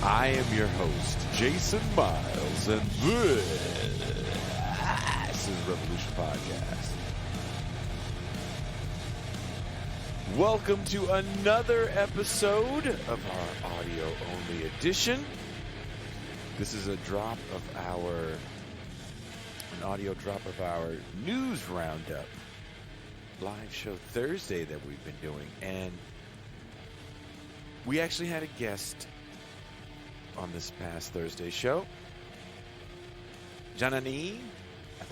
I am your host, Jason Miles, and this is Revolution Podcast. Welcome to another episode of our audio-only edition. This is an audio drop of our news roundup live show Thursday that we've been doing, and we actually had a guest on this past Thursday show. Janani, I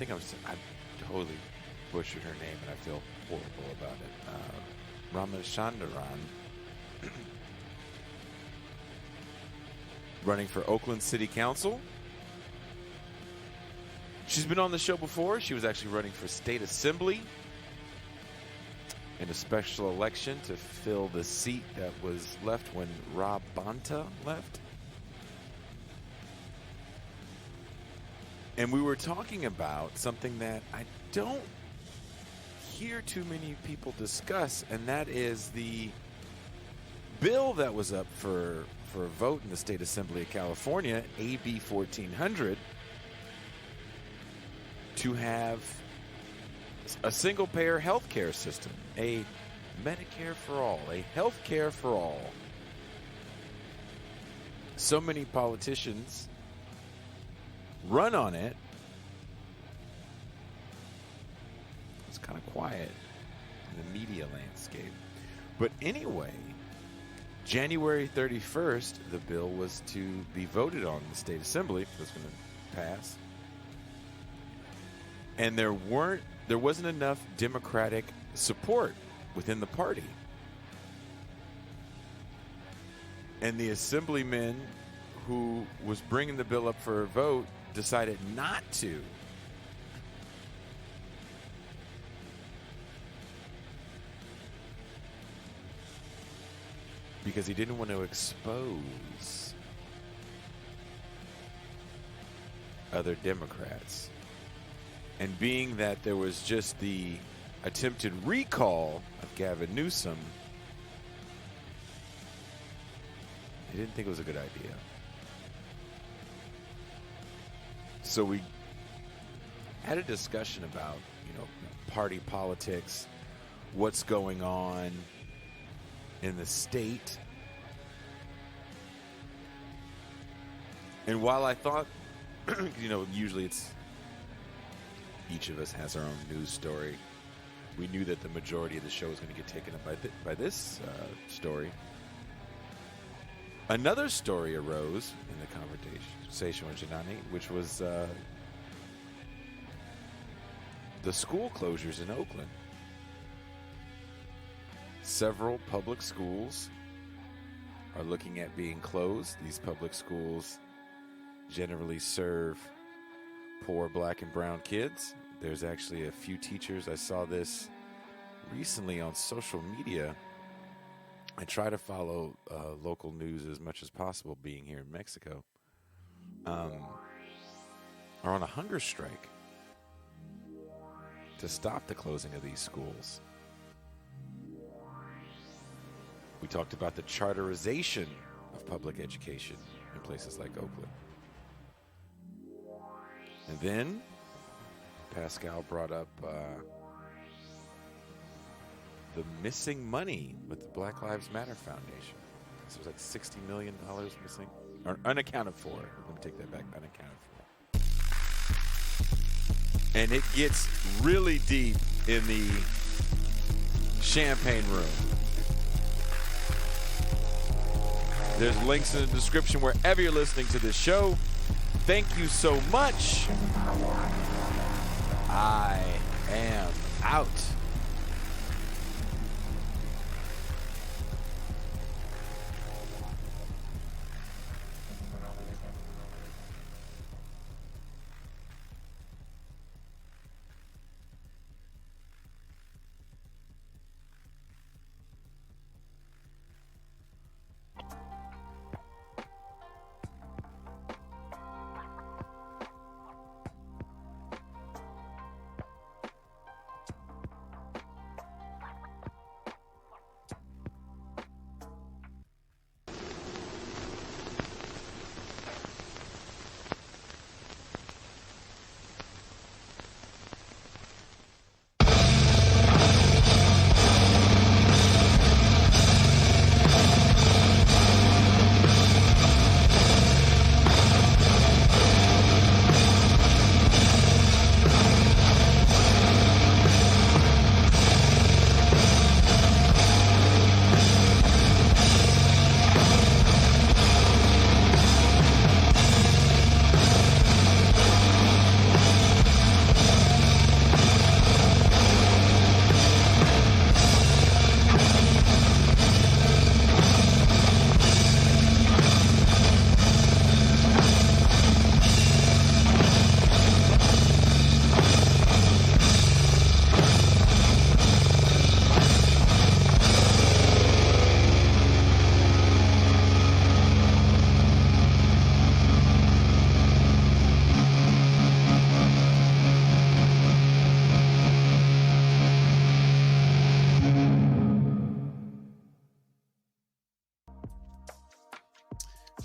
totally butchered her name, and I feel horrible about it. Ramachandran, running for Oakland City Council. She's been on the show before. She was actually running for State Assembly in a special election to fill the seat that was left when Rob Bonta left. And we were talking about something that I don't hear too many people discuss, and that is the bill that was up for a vote in the State Assembly of California, AB 1400, to have a single-payer health care system, a Medicare for all, a health care for all. So many politicians run on it. It's kind of quiet in the media landscape. But anyway, January 31st, the bill was to be voted on in the State Assembly. That's going to pass. And there wasn't enough Democratic support within the party. And the assemblyman who was bringing the bill up for a vote decided not to. Because he didn't want to expose other Democrats. And being that there was just the attempted recall of Gavin Newsom, he didn't think it was a good idea. So we had a discussion about, party politics, what's going on in the state. And while I thought, usually it's each of us has our own news story, we knew that the majority of the show was going to get taken up by this story. Another story arose in the conversation with Janani, which was the school closures in Oakland. Several public schools are looking at being closed. These public schools generally serve poor black and brown kids. There's actually a few teachers. I saw this recently on social media. I try to follow local news as much as possible, being here in Mexico. Are on a hunger strike to stop the closing of these schools. We talked about the charterization of public education in places like Oakland. And then Pascal brought up the missing money with the Black Lives Matter Foundation. So it was like $60 million missing, or unaccounted for. Let me take that back, unaccounted for. And it gets really deep in the champagne room. There's links in the description wherever you're listening to this show. Thank you so much. I am out.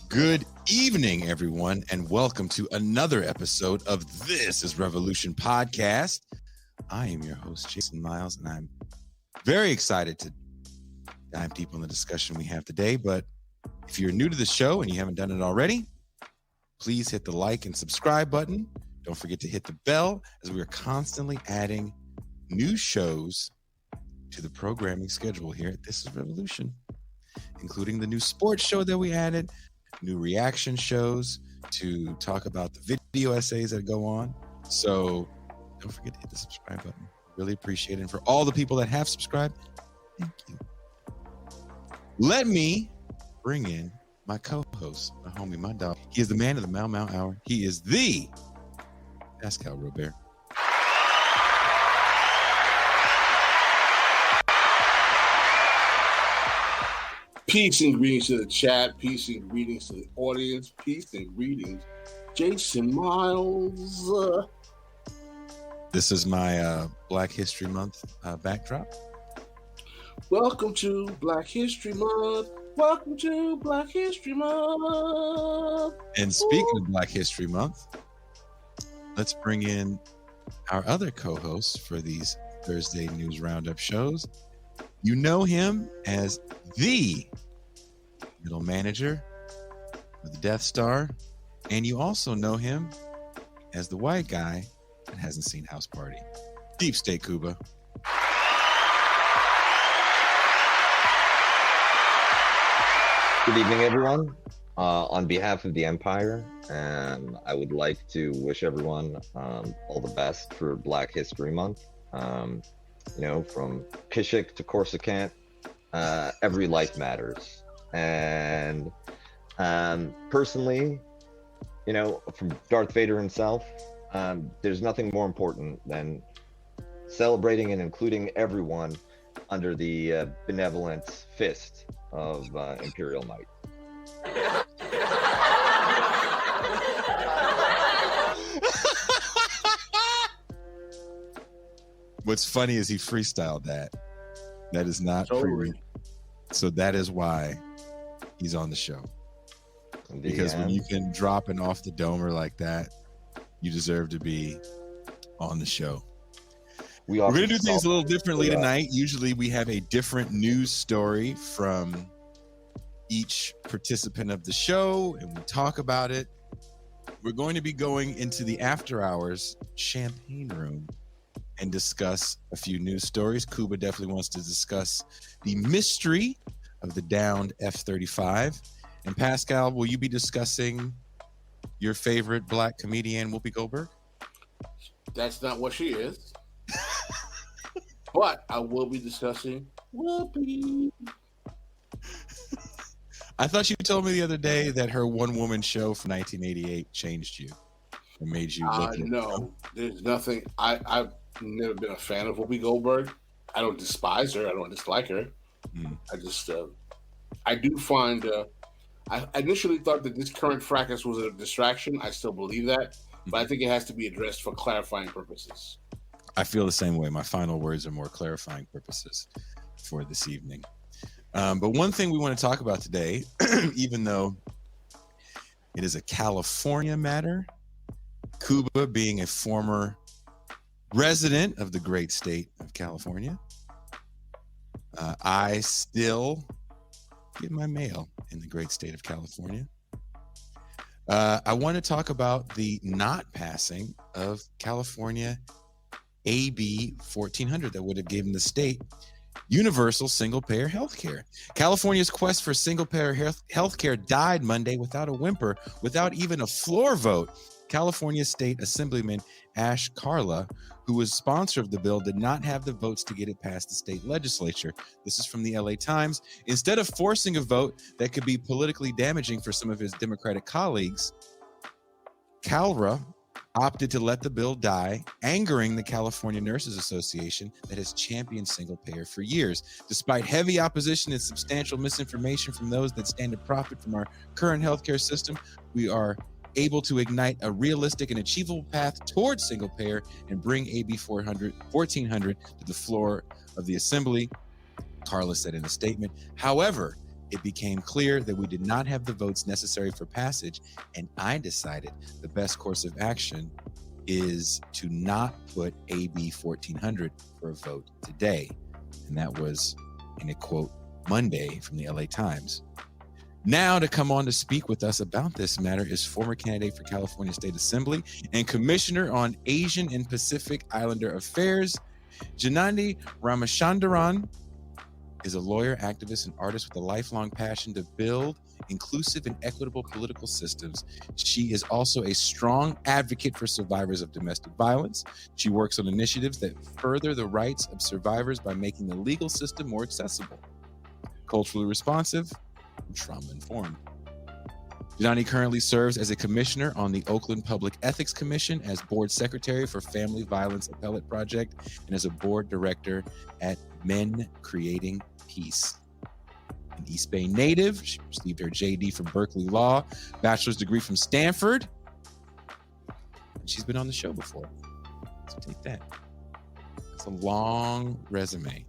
Good evening, everyone, and welcome to another episode of This is Revolution Podcast. I am your host, Jason Miles, and I'm very excited to dive deep on the discussion we have today. But if you're new to the show and you haven't done it already, please hit the like and subscribe button. Don't forget to hit the bell, as we are constantly adding new shows to the programming schedule here at This is Revolution, including the new sports show that we added, new reaction shows to talk about the video essays that go on. So don't forget to hit the subscribe button. Really appreciate it. And for all the people that have subscribed, thank you. Let me bring in my co-host, my homie, my dog. He is the man of the Mau Mau Hour. He is the Pascal Robert. Peace and greetings to the chat. Peace and greetings to the audience. Peace and greetings, Jason Miles. This is my Black History Month backdrop. Welcome to Black History Month. Welcome to Black History Month. And speaking of Black History Month, let's bring in our other co-hosts for these Thursday News Roundup shows. You know him as the middle manager of the Death Star, and you also know him as the white guy that hasn't seen House Party. Deep State Kuba. Good evening, everyone. On behalf of the Empire, I would like to wish everyone all the best for Black History Month. From Kishik to Coruscant, every life matters. And personally, from Darth Vader himself, there's nothing more important than celebrating and including everyone under the benevolent fist of Imperial Might. What's funny is he freestyled that. That is not pre-written. So that is why he's on the show. Because when you can drop an off the domer like that, you deserve to be on the show. We're going to do things a little differently tonight. Usually we have a different news story from each participant of the show, and we talk about it. We're going to be going into the after hours champagne room and discuss a few news stories. Kuba definitely wants to discuss the mystery of the downed F-35. And Pascal, will you be discussing your favorite Black comedian, Whoopi Goldberg? That's not what she is. But I will be discussing Whoopi. I thought you told me the other day that her one-woman show from 1988 changed you and made you look. No, there's nothing. I've never been a fan of Whoopi Goldberg. I don't despise her. I don't dislike her. I just, I do find, I initially thought that this current fracas was a distraction. I still believe that, but I think it has to be addressed for clarifying purposes. I feel the same way. My final words are more clarifying purposes for this evening. But one thing we want to talk about today, even though it is a California matter, Kuba being a former resident of the great state of California, I still get my mail in the great state of California. I want to talk about the not passing of California AB 1400 that would have given the state universal single-payer health care. California's quest for single-payer health care died Monday without a whimper, without even a floor vote. California State Assemblyman Ash Carla, who was sponsor of the bill, did not have the votes to get it past the state legislature. This is from the LA Times. Instead of forcing a vote that could be politically damaging for some of his Democratic colleagues, Calra opted to let the bill die, angering the California Nurses Association that has championed single payer for years. Despite heavy opposition and substantial misinformation from those that stand to profit from our current healthcare system, we are able to ignite a realistic and achievable path towards single payer and bring AB 1400 to the floor of the assembly, Carla said in a statement. However, it became clear that we did not have the votes necessary for passage, and I decided the best course of action is to not put AB 1400 for a vote today. And that was in a quote Monday from the LA Times. Now to come on to speak with us about this matter is former candidate for California State Assembly and Commissioner on Asian and Pacific Islander Affairs, Janani Ramachandran is a lawyer, activist, and artist with a lifelong passion to build inclusive and equitable political systems. She is also a strong advocate for survivors of domestic violence. She works on initiatives that further the rights of survivors by making the legal system more accessible, culturally responsive, and trauma-informed. Janani currently serves as a commissioner on the Oakland Public Ethics Commission, as board secretary for Family Violence Appellate Project, and as a board director at Men Creating Peace. An East Bay native, she received her JD from Berkeley Law, bachelor's degree from Stanford, and she's been on the show before. So take that. It's a long resume.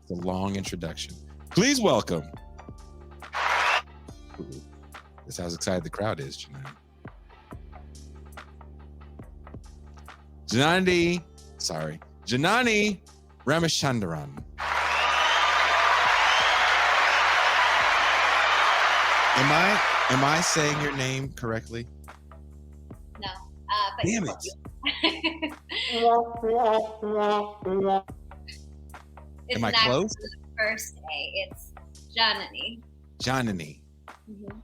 It's a long introduction. Please welcome. That's how excited the crowd is, Janani. Janani Ramachandran. Am I saying your name correctly? No. But damn it. Am I close? The first A. It's Janani. Janani. Mm-hmm.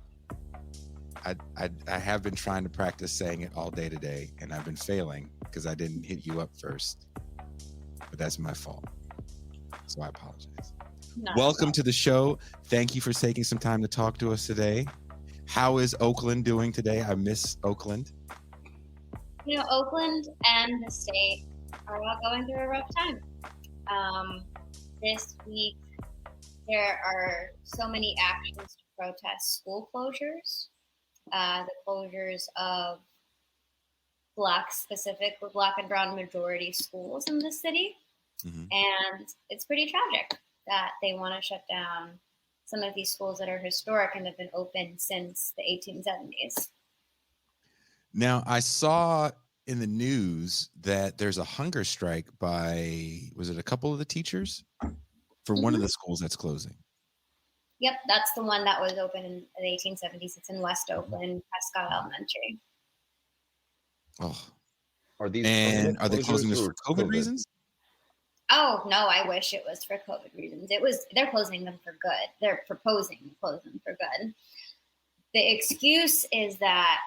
I have been trying to practice saying it all day today, and I've been failing because I didn't hit you up first. But that's my fault. So I apologize. Welcome to the show. Thank you for taking some time to talk to us today. How is Oakland doing today? I miss Oakland. You know, Oakland and the state are all going through a rough time. This week, there are so many actions to protest school closures. The closures of Black and brown majority schools in the city. Mm-hmm. And it's pretty tragic that they want to shut down some of these schools that are historic and have been open since the 1870s. Now, I saw in the news that there's a hunger strike by, was it a couple of the teachers for one of the schools that's closing? Yep, that's the one that was open in the 1870s. It's in West Oakland, Pascal Elementary. Oh, are they closing this for COVID reasons? Oh no, I wish it was for COVID reasons. They're closing them for good. They're proposing to close them for good. The excuse is that,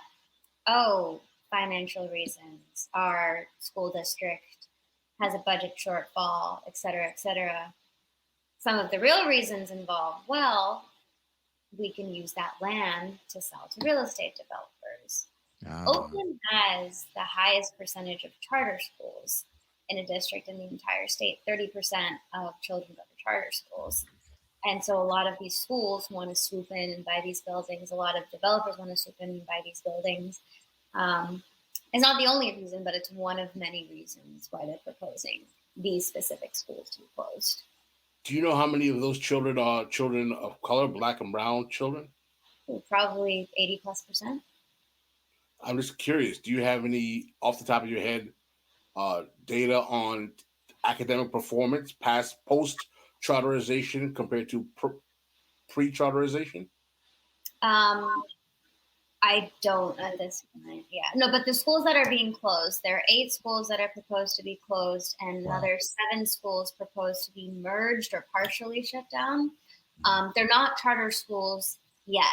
financial reasons. Our school district has a budget shortfall, et cetera, et cetera. Some of the real reasons involve, we can use that land to sell to real estate developers. Oakland has the highest percentage of charter schools in a district in the entire state. 30% of children go to charter schools. And so a lot of these schools want to swoop in and buy these buildings. A lot of developers want to swoop in and buy these buildings. It's not the only reason, but it's one of many reasons why they're proposing these specific schools to be closed. Do you know how many of those children are children of color, Black and brown children? Probably 80+%. I'm just curious. Do you have any, off the top of your head, data on academic performance post-charterization compared to pre-charterization? I don't at this point. Yeah. No, but the schools that are being closed, there are 8 schools that are proposed to be closed and another 7 schools proposed to be merged or partially shut down. They're not charter schools yet,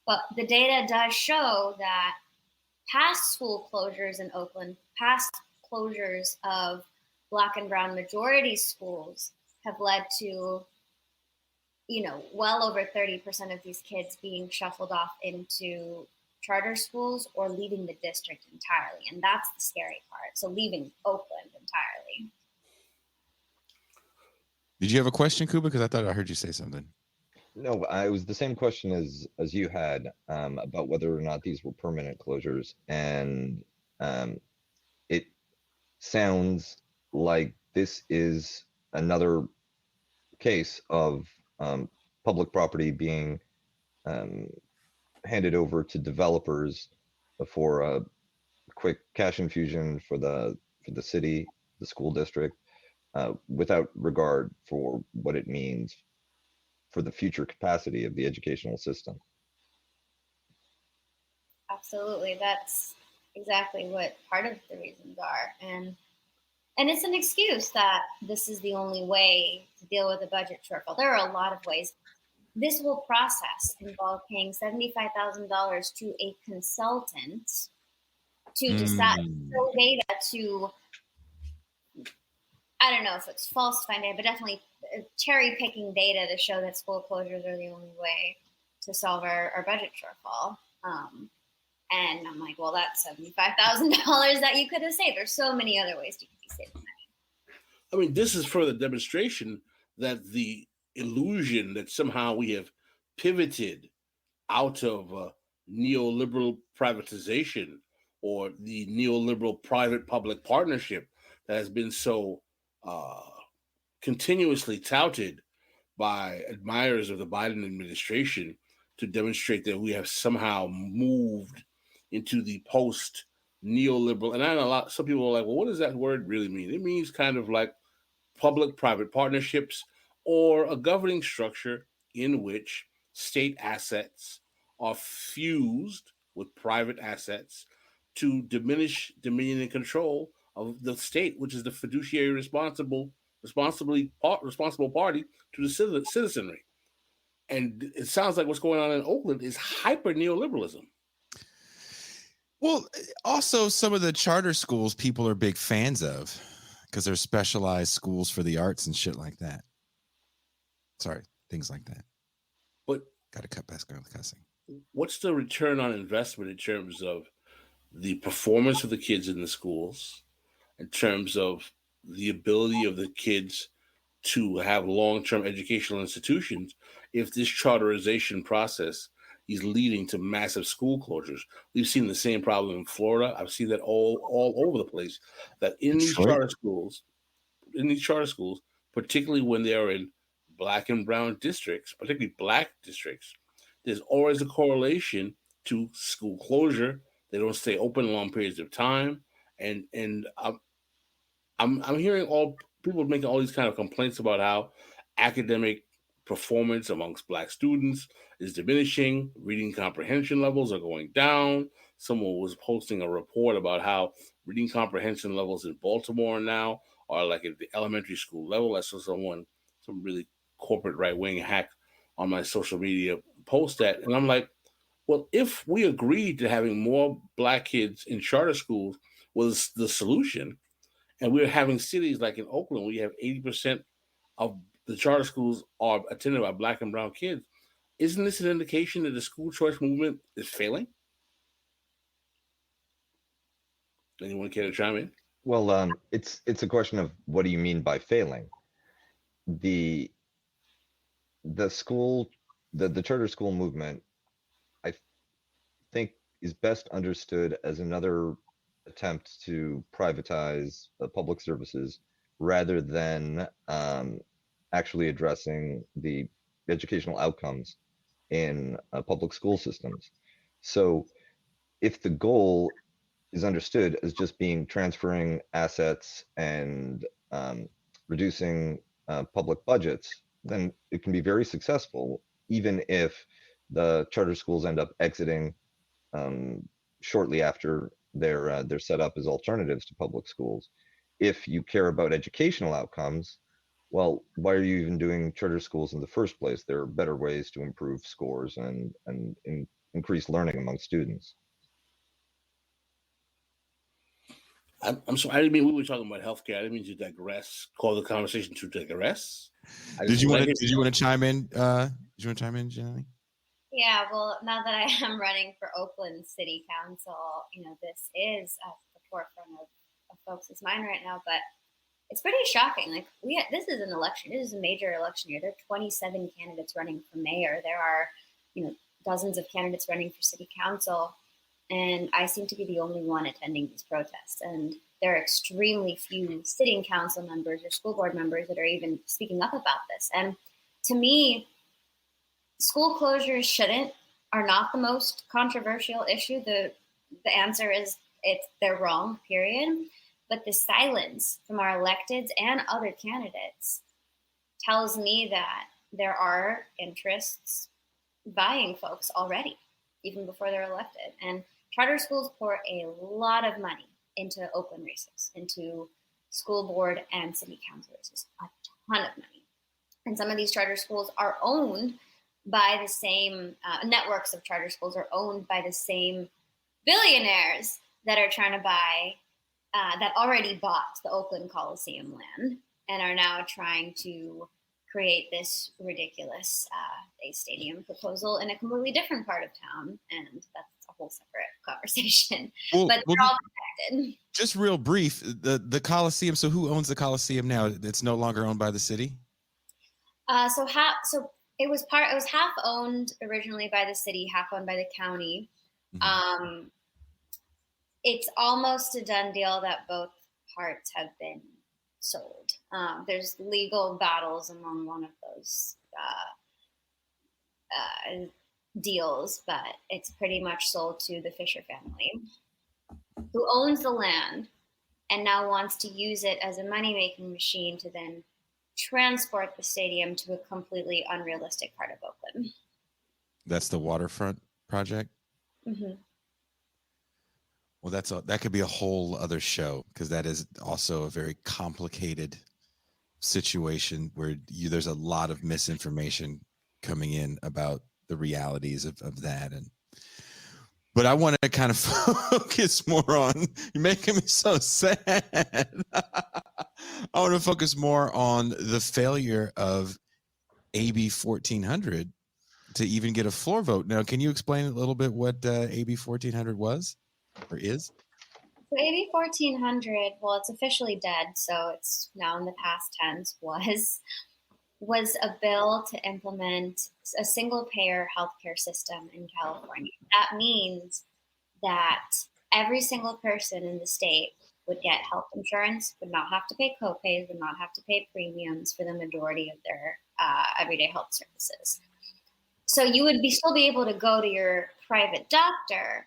but the data does show that past school closures in Oakland, past closures of Black and brown majority schools have led to, well over 30% of these kids being shuffled off into charter schools or leaving the district entirely. And that's the scary part. So leaving Oakland entirely. Did you have a question, Kuba? Because I thought I heard you say something. No, it was the same question as you had about whether or not these were permanent closures. And it sounds like this is another case of public property being handed over to developers for a quick cash infusion for the city, the school district, without regard for what it means for the future capacity of the educational system. Absolutely. That's exactly what part of the reasons are. And it's an excuse that this is the only way to deal with a budget shortfall. There are a lot of ways. This whole process involved paying $75,000 to a consultant to decide data to, I don't know if it's falsifying data, but definitely cherry picking data to show that school closures are the only way to solve our budget shortfall. And I'm like, well, that's $75,000 that you could have saved. There's so many other ways you could be saving money. I mean, this is further demonstration that the illusion that somehow we have pivoted out of neoliberal privatization or the neoliberal private-public partnership that has been so continuously touted by admirers of the Biden administration to demonstrate that we have somehow moved into the post neoliberal. And I know some people are like, well, what does that word really mean? It means kind of like public-private partnerships or a governing structure in which state assets are fused with private assets to diminish dominion and control of the state, which is the fiduciary responsible party to the citizenry. And it sounds like what's going on in Oakland is hyper neoliberalism. Well, also some of the charter schools people are big fans of because they're specialized schools for the arts and shit like that. Sorry, things like that. But got to cut Pascal with cussing. What's the return on investment in terms of the performance of the kids in the schools, in terms of the ability of the kids to have long-term educational institutions, if this charterization process is leading to massive school closures? We've seen the same problem in Florida. I've seen that all over the place. That in these charter schools, particularly when they are in Black and brown districts, particularly Black districts, there's always a correlation to school closure. They don't stay open long periods of time, and I'm hearing all people making all these kind of complaints about how academic performance amongst Black students is diminishing. Reading comprehension levels are going down. Someone was posting a report about how reading comprehension levels in Baltimore now are like at the elementary school level. I saw some really corporate right-wing hack on my social media post that, and I'm like, well, if we agreed to having more Black kids in charter schools was the solution, and we're having cities like in Oakland, we have 80% of the charter schools are attended by Black and brown kids. Isn't this an indication that the school choice movement is failing? Anyone care to chime in? Well, it's a question of what do you mean by failing? The charter school movement, I think, is best understood as another attempt to privatize public services rather than actually addressing the educational outcomes in public school systems. So if the goal is understood as just being transferring assets and reducing public budgets, then it can be very successful, even if the charter schools end up exiting shortly after they're set up as alternatives to public schools. If you care about educational outcomes, well, why are you even doing charter schools in the first place? There are better ways to improve scores and increase learning among students. I'm sorry, I didn't mean we were talking about healthcare. I didn't mean to digress. Call the conversation to digress. Did you want to chime in? Did you want to chime in, Janani? Yeah, well, now that I am running for Oakland City Council, this is at the forefront of folks' mind right now. But it's pretty shocking. Like this is an election. This is a major election year. There are 27 candidates running for mayor. There are, dozens of candidates running for city council. And I seem to be the only one attending these protests. And there are extremely few sitting council members or school board members that are even speaking up about this. And to me, school closures are not the most controversial issue. The answer is they're wrong, period. But the silence from our electeds and other candidates tells me that there are interests buying folks already, even before they're elected. And charter schools pour a lot of money into Oakland races, into school board and city council races, a ton of money. And some of these charter schools are owned by the same networks of charter schools are owned by the same billionaires that are trying to buy, that already bought the Oakland Coliseum land and are now trying to create this ridiculous stadium proposal in a completely different part of town. And that's a whole separate conversation. But they're all connected. Just real brief, the Coliseum. So who owns the Coliseum now? It's no longer owned by the city? So it was half owned originally by the city, half owned by the county. Mm-hmm. It's almost a done deal that both parts have been sold. There's legal battles among one of those deals, but it's pretty much sold to the Fisher family, who owns the land and now wants to use it as a money-making machine to then transport the stadium to a completely unrealistic part of Oakland. That's the waterfront project? Mm-hmm. Well, that could be a whole other show, because that is also a very complicated situation where there's a lot of misinformation coming in about the realities of that. But I want to kind of focus more on, you're making me so sad. I want to focus more on the failure of AB 1400 to even get a floor vote. Now, can you explain a little bit what AB 1400 was or is? So AB 1400, well, it's officially dead, so it's now in the past tense, was a bill to implement a single-payer healthcare system in California. That means that every single person in the state would get health insurance, would not have to pay copays, would not have to pay premiums for the majority of their everyday health services. So you would still be able to go to your private doctor,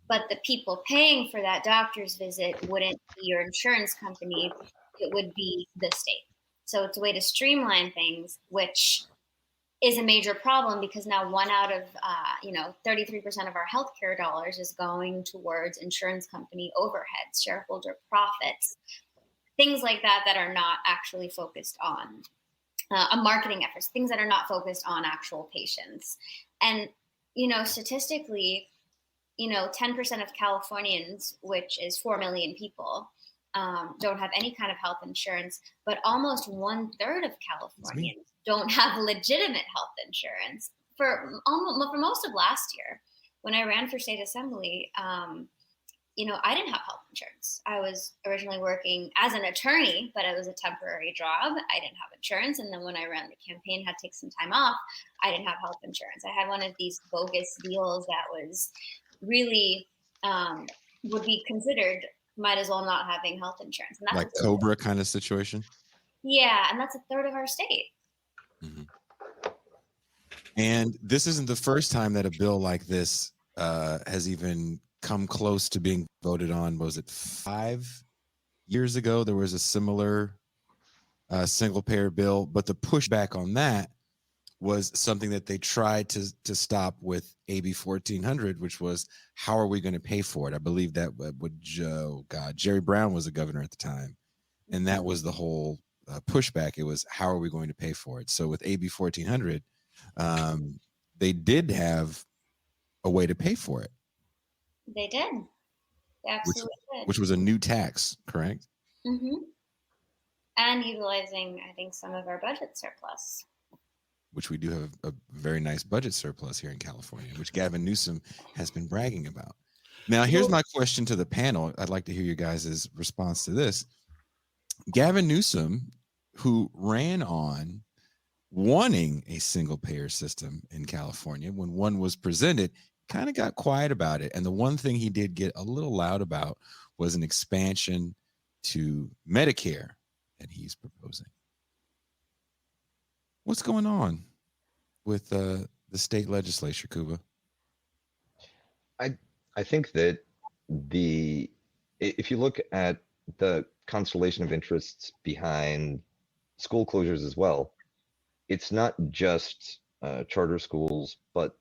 but the people paying for that doctor's visit wouldn't be your insurance company, it would be the state. So it's a way to streamline things, which is a major problem because now 1 out of 33% of our healthcare dollars is going towards insurance company overheads, shareholder profits, things like that are not actually focused on marketing efforts, things that are not focused on actual patients. And statistically, 10% of Californians, which is 4 million people, don't have any kind of health insurance, but almost 1/3 of Californians don't have legitimate health insurance. For most of last year, when I ran for state assembly, I didn't have health insurance. I was originally working as an attorney, but it was a temporary job. I didn't have insurance. And then when I ran the campaign, had to take some time off, I didn't have health insurance. I had one of these bogus deals that was really would be considered might as well not having health insurance. And that's like Cobra kind of situation? Yeah, and that's 1/3 of our state. Mm-hmm. And this isn't the first time that a bill like this has even come close to being voted on. Was it 5 years ago? There was a similar single-payer bill, but the pushback on that was something that they tried to stop with AB 1400, which was, how are we going to pay for it? I believe that would Jerry Brown was the governor at the time, and that was the whole pushback. It was, how are we going to pay for it? So with AB 1400, they did have a way to pay for it. They did. They absolutely did. Which was a new tax, correct? Mm-hmm. And utilizing, I think, some of our budget surplus. Which we do have a very nice budget surplus here in California, which Gavin Newsom has been bragging about. Now, here's my question to the panel. I'd like to hear you guys' response to this. Gavin Newsom, who ran on wanting a single-payer system in California, when one was presented, kind of got quiet about it. And the one thing he did get a little loud about was an expansion to Medicare that he's proposing. What's going on with the state legislature, Kuba? I think that if you look at the constellation of interests behind school closures as well, it's not just charter schools, but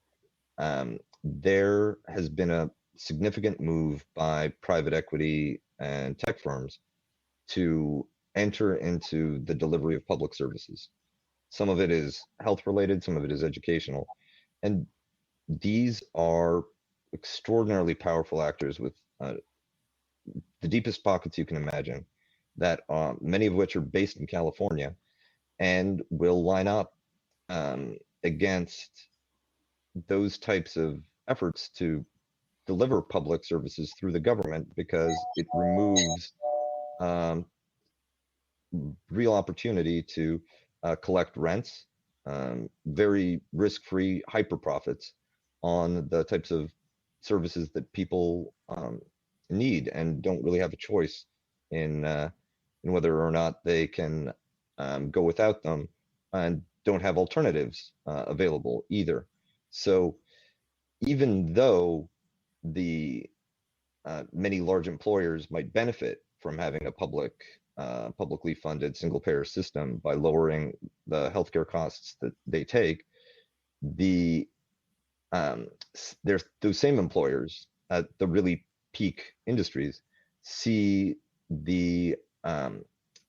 there has been a significant move by private equity and tech firms to enter into the delivery of public services. Some of it is health related, some of it is educational. And these are extraordinarily powerful actors with the deepest pockets you can imagine, that many of which are based in California and will line up against those types of efforts to deliver public services through the government, because it removes real opportunity to collect rents, very risk-free hyper profits on the types of services that people need and don't really have a choice in whether or not they can go without them, and don't have alternatives available either. So even though the many large employers might benefit from having a publicly funded single payer system by lowering the healthcare costs that they take, there's those same employers at the really peak industries see the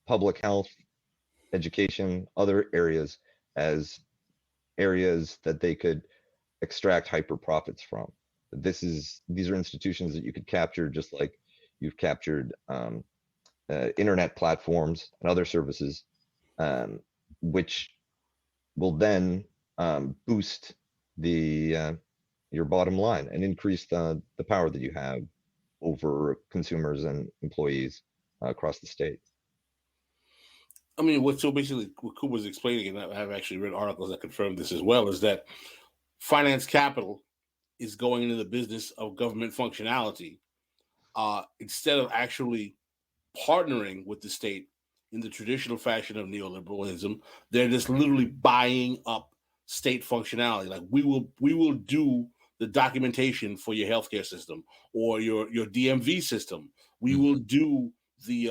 public health, education, other areas as areas that they could extract hyper profits from. These are institutions that you could capture, just like you've captured internet platforms and other services, which will then boost your bottom line and increase the power that you have over consumers and employees across the state. I mean, what Kuba was explaining, and I've actually read articles that confirm this as well, is that finance capital is going into the business of government functionality instead of actually partnering with the state in the traditional fashion of neoliberalism. They're just literally buying up state functionality. Like, we will do the documentation for your healthcare system or your DMV system. We will do the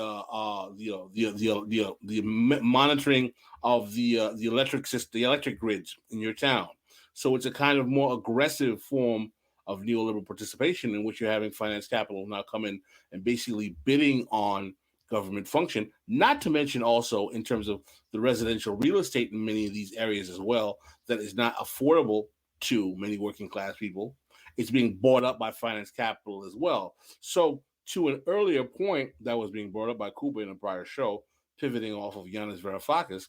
monitoring of the electric system, the electric grids in your town. So it's a kind of more aggressive form of neoliberal participation, in which you're having finance capital now come in and basically bidding on government function, not to mention also in terms of the residential real estate in many of these areas as well, that is not affordable to many working class people. It's being bought up by finance capital as well. So to an earlier point that was being brought up by Kuba in a prior show, pivoting off of Yanis Varoufakis,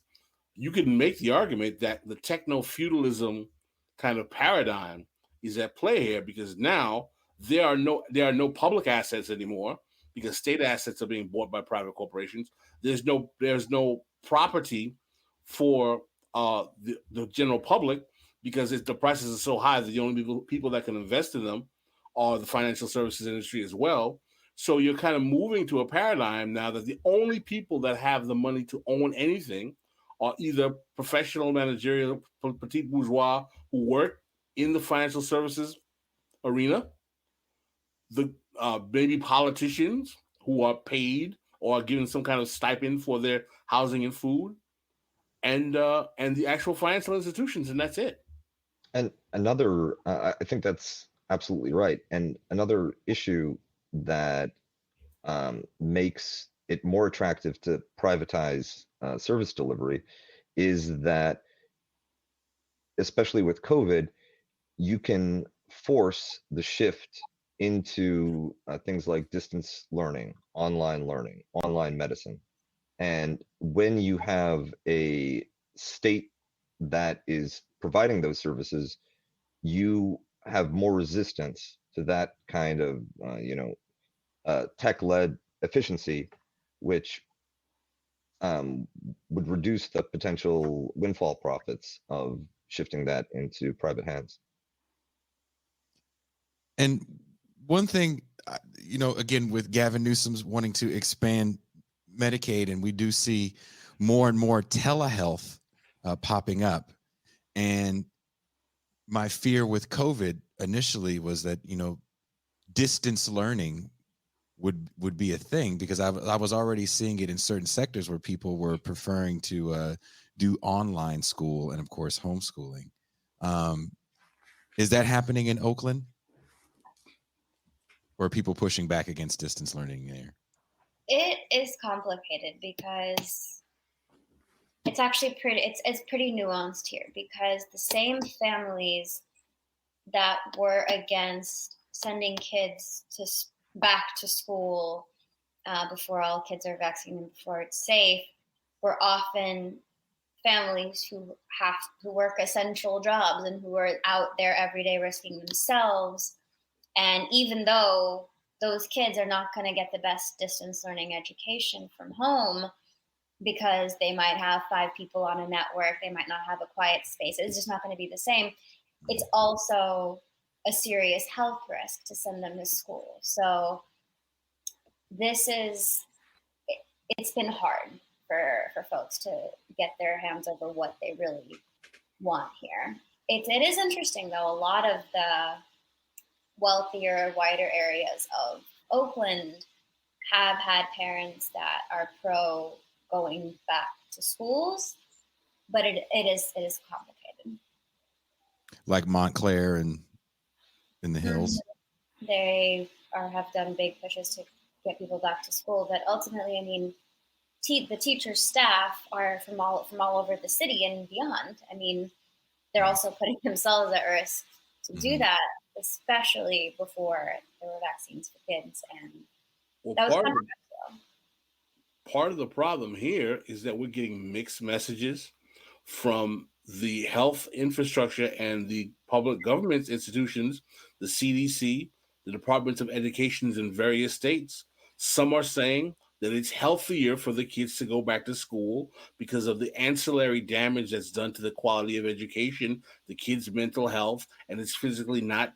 you can make the argument that the techno-feudalism kind of paradigm is at play here, because now there are no public assets anymore, because state assets are being bought by private corporations. There's no property for the general public, because the prices are so high that the only people that can invest in them are the financial services industry as well. So you're kind of moving to a paradigm now that the only people that have the money to own anything are either professional, managerial, petit bourgeois who work in the financial services arena, the maybe politicians who are paid or are given some kind of stipend for their housing and food, and the actual financial institutions, and that's it. And another, I think that's absolutely right. And another issue that makes it more attractive to privatize service delivery is that, especially with COVID, you can force the shift into things like distance learning, online medicine. And when you have a state that is providing those services, you have more resistance to that kind of tech-led efficiency, which would reduce the potential windfall profits of shifting that into private hands. And one thing, again, with Gavin Newsom's wanting to expand Medicaid, and we do see more and more telehealth popping up, and my fear with COVID initially was that, distance learning would be a thing, because I was already seeing it in certain sectors where people were preferring to do online school and, of course, homeschooling. Is that happening in Oakland? Or are people pushing back against distance learning there? It is complicated because it's actually it's pretty nuanced here, because the same families that were against sending kids back to school before all kids are vaccinated, before it's safe, were often families who work essential jobs and who are out there every day risking themselves. And even though those kids are not going to get the best distance learning education from home, because they might have 5 people on a network, they might not have a quiet space, it's just not going to be the same. It's also a serious health risk to send them to school. So it's been hard for folks to get their hands over what they really want here. It is interesting, though. A lot of the wealthier, wider areas of Oakland have had parents that are pro going back to schools, but it is complicated. Like Montclair and in the hills? They have done big pushes to get people back to school, but ultimately, I mean, the teachers' staff are from all over the city and beyond. I mean, they're also putting themselves at risk to do that, especially before there were vaccines for kids. And that was part of the problem here is that we're getting mixed messages from the health infrastructure and the public government institutions, the CDC, the Departments of Education in various states. Some are saying that it's healthier for the kids to go back to school because of the ancillary damage that's done to the quality of education, the kids' mental health, and it's physically not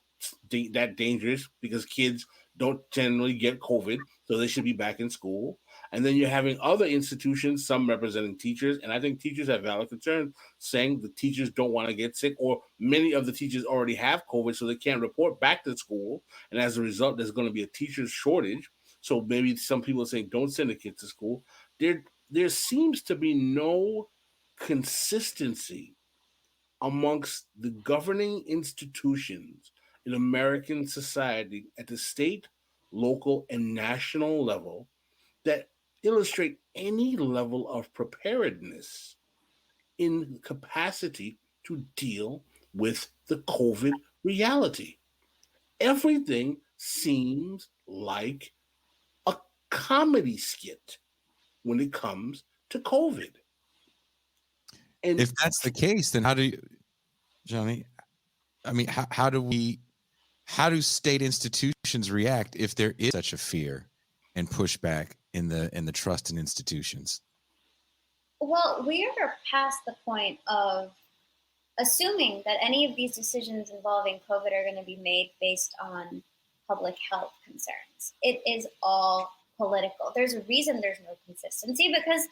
that dangerous because kids don't generally get COVID, so they should be back in school. And then you're having other institutions, some representing teachers, and I think teachers have valid concerns, saying the teachers don't want to get sick, or many of the teachers already have COVID, so they can't report back to school. And as a result, there's going to be a teacher's shortage. So maybe some people are saying, don't send the kids to school. There seems to be no consistency amongst the governing institutions in American society at the state, local, and national level that illustrate any level of preparedness in capacity to deal with the COVID reality. Everything seems like a comedy skit when it comes to COVID. And if that's the case, then how do you, Johnny, I mean, how do state institutions react if there is such a fear and pushback in the trust in institutions? Well, we are past the point of assuming that any of these decisions involving COVID are going to be made based on public health concerns. It is all political. There's a reason there's no consistency, because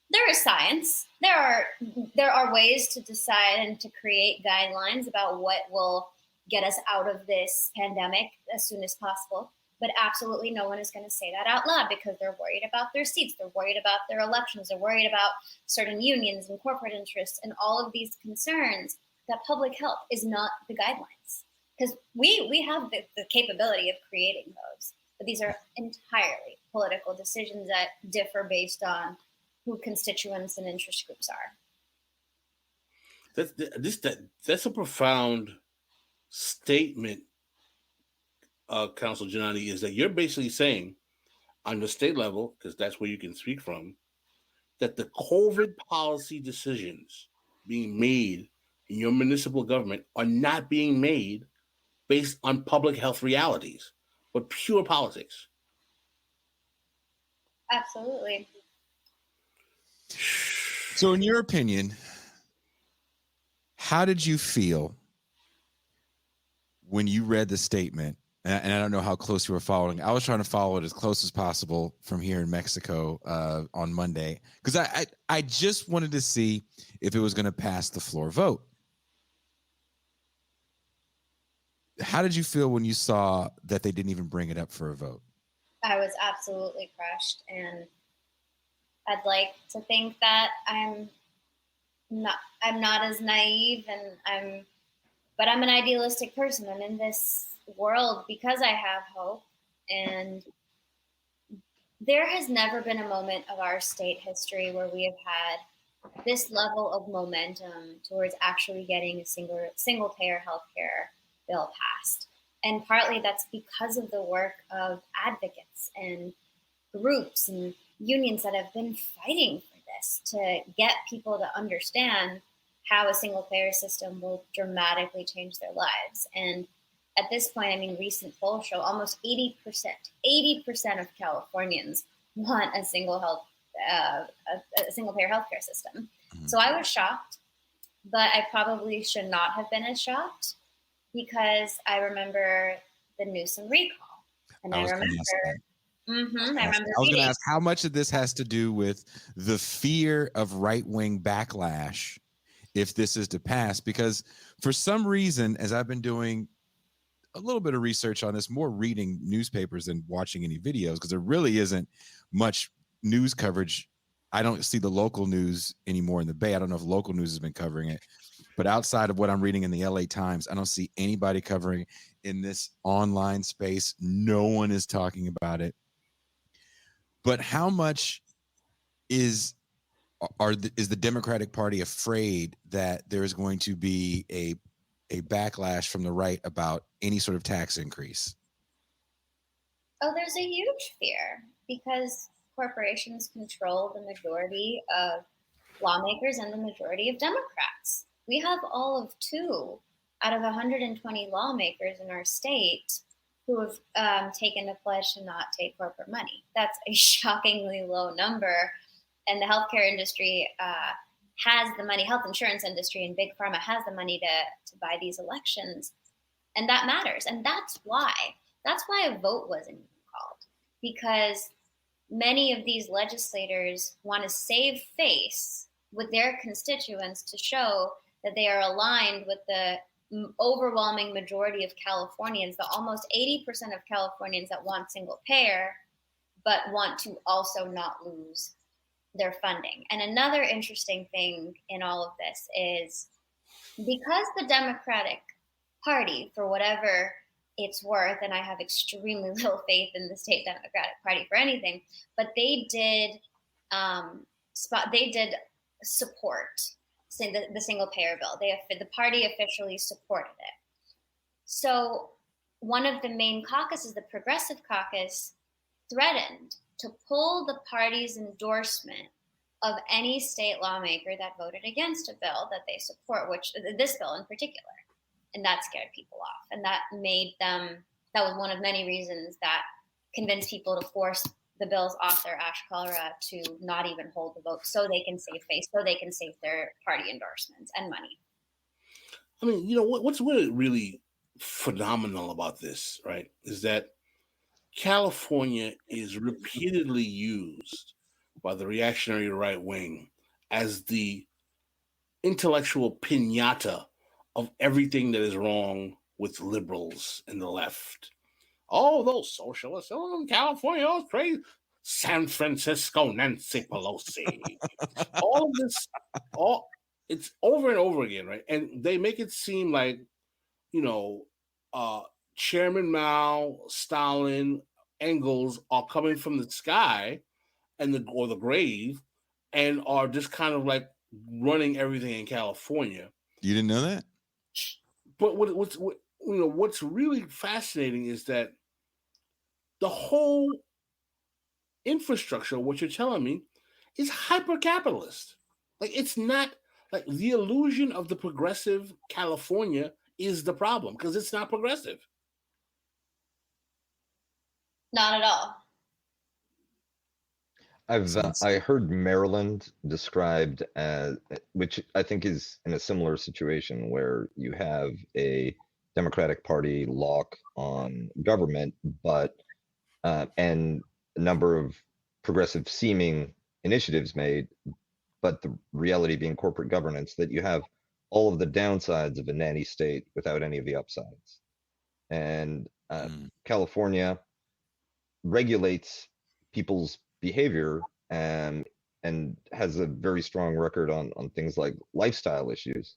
there is science. There are ways to decide and to create guidelines about what will get us out of this pandemic as soon as possible. But absolutely no one is going to say that out loud because they're worried about their seats. They're worried about their elections. They're worried about certain unions and corporate interests and all of these concerns. That public health is not the guidelines, because we have the capability of creating those. But these are entirely political decisions that differ based on who constituents and interest groups are. That's a profound statement, Council Janani, is that you're basically saying on the state level, because that's where you can speak from, that the COVID policy decisions being made in your municipal government are not being made based on public health realities, but pure politics. Absolutely. So in your opinion, how did you feel when you read the statement? And I don't know how close you were following. I was trying to follow it as close as possible from here in Mexico on Monday, because I just wanted to see if it was going to pass the floor vote. How did you feel when you saw that they didn't even bring it up for a vote? I was absolutely crushed, and I'd like to think that I'm not as naive, but I'm an idealistic person. I'm in this world because I have hope, and there has never been a moment of our state history where we have had this level of momentum towards actually getting a single payer healthcare bill passed. And partly that's because of the work of advocates and groups and unions that have been fighting for this to get people to understand how a single payer system will dramatically change their lives. And at this point, I mean, recent polls show almost 80% of Californians want a single payer healthcare system. Mm-hmm. So I was shocked, but I probably should not have been as shocked because I remember the Newsom recall, and I remember. I was going to ask how much of this has to do with the fear of right-wing backlash if this is to pass, because for some reason, as I've been doing a little bit of research on this, more reading newspapers than watching any videos, because there really isn't much news coverage. I don't see the local news anymore in the Bay. I don't know if local news has been covering it, but outside of what I'm reading in the LA Times, I don't see anybody covering in this online space. No one is talking about it. But how much is the Democratic Party afraid that there is going to be a backlash from the right about any sort of tax increase? Oh, there's a huge fear because corporations control the majority of lawmakers and the majority of Democrats. We have all of 2 out of 120 lawmakers in our state who have taken a pledge to not take corporate money. That's a shockingly low number. And the healthcare industry has the money, health insurance industry and big pharma has the money to buy these elections. And that matters. And that's why a vote wasn't even called, because many of these legislators want to save face with their constituents to show that they are aligned with the overwhelming majority of Californians, the almost 80% of Californians that want single payer, but want to also not lose their funding. And another interesting thing in all of this is because the Democratic Party, for whatever it's worth, and I have extremely little faith in the state Democratic Party for anything, but they did support the single payer bill. The party officially supported it. So one of the main caucuses, the Progressive Caucus, threatened to pull the party's endorsement of any state lawmaker that voted against a bill that they support, which this bill in particular. And that scared people off. And that was one of many reasons that convinced people to force the bill's author, Ash Kalra, to not even hold the vote so they can save face, so they can save their party endorsements and money. I mean, what's really phenomenal about this, right, is that California is repeatedly used by the reactionary right wing as the intellectual piñata of everything that is wrong with liberals and the left. Oh, those socialists, in California, oh, crazy. San Francisco, Nancy Pelosi. All of this, it's over and over again, right? And they make it seem like, Chairman Mao, Stalin, Engels are coming from the sky or the grave and are just kind of like running everything in California. You didn't know that? But what's really fascinating is that the whole infrastructure, what you're telling me, is hyper-capitalist. Like, it's not like the illusion of the progressive California is the problem because it's not progressive. Not at all. I heard Maryland described as, which I think is in a similar situation where you have a Democratic Party lock on government, but and a number of progressive seeming initiatives made, but the reality being corporate governance, that you have all of the downsides of a nanny state without any of the upsides. And California regulates people's behavior and has a very strong record on things like lifestyle issues,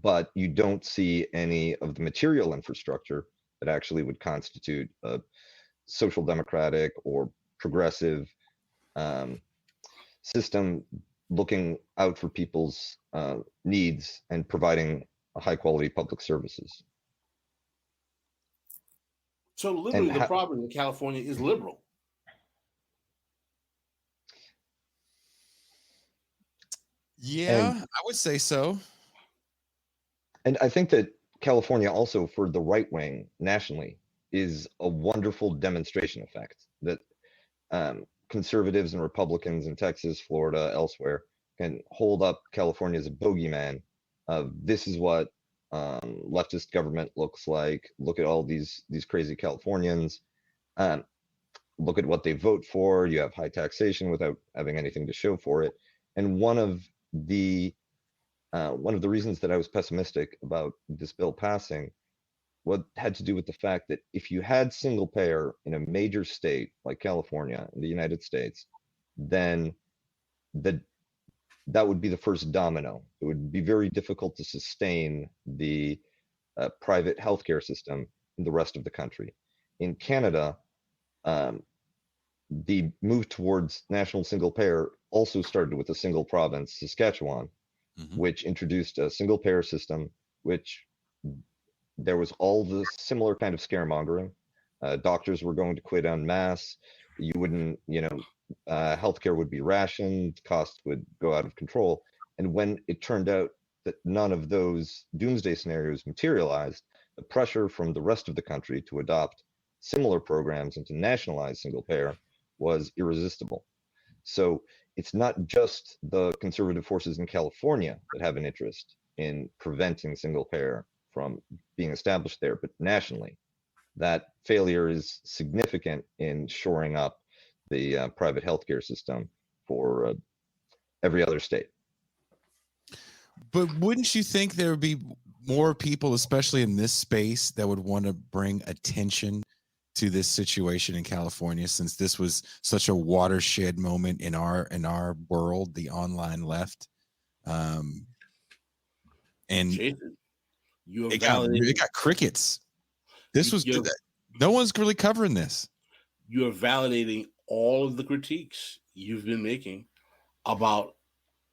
but you don't see any of the material infrastructure that actually would constitute a social democratic or progressive system looking out for people's needs and providing high quality public services. So literally the problem in California is liberal. Yeah, I would say so. And I think that California also, for the right wing nationally, is a wonderful demonstration effect that conservatives and Republicans in Texas, Florida, elsewhere can hold up California as a bogeyman of this is what leftist government looks like. Look at all these crazy Californians. Look at what they vote for. You have high taxation without having anything to show for it. And one of the reasons that I was pessimistic about this bill passing what had to do with the fact that if you had single payer in a major state like California in the United States, then that would be the first domino. It would be very difficult to sustain the private healthcare system in the rest of the country. In Canada, the move towards national single payer also started with a single province, Saskatchewan, which introduced a single payer system, which there was all the similar kind of scaremongering. Doctors were going to quit en masse. You wouldn't, healthcare would be rationed, costs would go out of control. And when it turned out that none of those doomsday scenarios materialized, the pressure from the rest of the country to adopt similar programs and to nationalize single payer was irresistible. So it's not just the conservative forces in California that have an interest in preventing single payer from being established there, but nationally, that failure is significant in shoring up the private healthcare system for every other state. But wouldn't you think there would be more people, especially in this space, that would want to bring attention to this situation in California, since this was such a watershed moment in our world, the online left, and Jason, it got crickets. This was no one's really covering this. You are validating all of the critiques you've been making about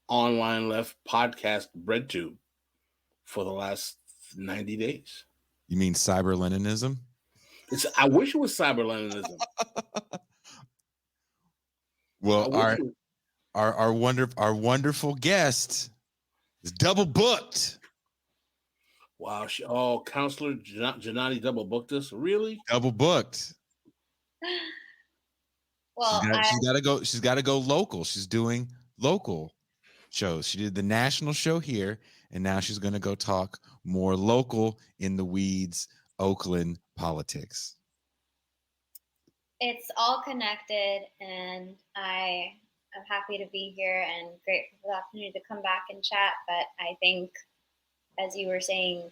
online left podcast BreadTube for the last 90 days. You mean cyber Leninism? I wish it was cyber Leninism. Well, our wonderful guest is double booked. Wow. Counselor Janani double booked us? Really? Double booked. Well, she's got to go local. She's doing local shows. She did the national show here, and now she's going to go talk more local in the weeds, Oakland politics. It's all connected, and I am happy to be here and grateful for the opportunity to come back and chat. But I think, as you were saying,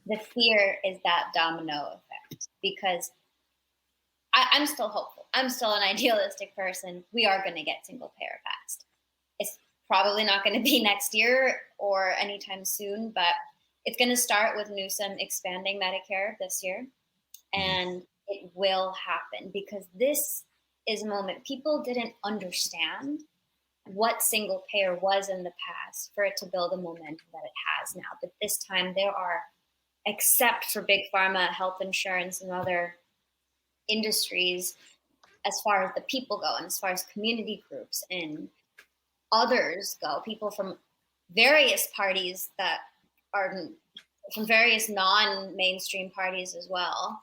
the fear is that domino effect, because I'm still hopeful. I'm still an idealistic person. We are going to get single payer passed. It's probably not going to be next year or anytime soon, but it's going to start with Newsom expanding Medicare this year. And it will happen, because this is a moment people didn't understand what single payer was in the past for it to build a momentum that it has now. But this time there are, except for big pharma, health insurance, and other industries, as far as the people go and as far as community groups and others go, people from various parties that are from various non-mainstream parties as well,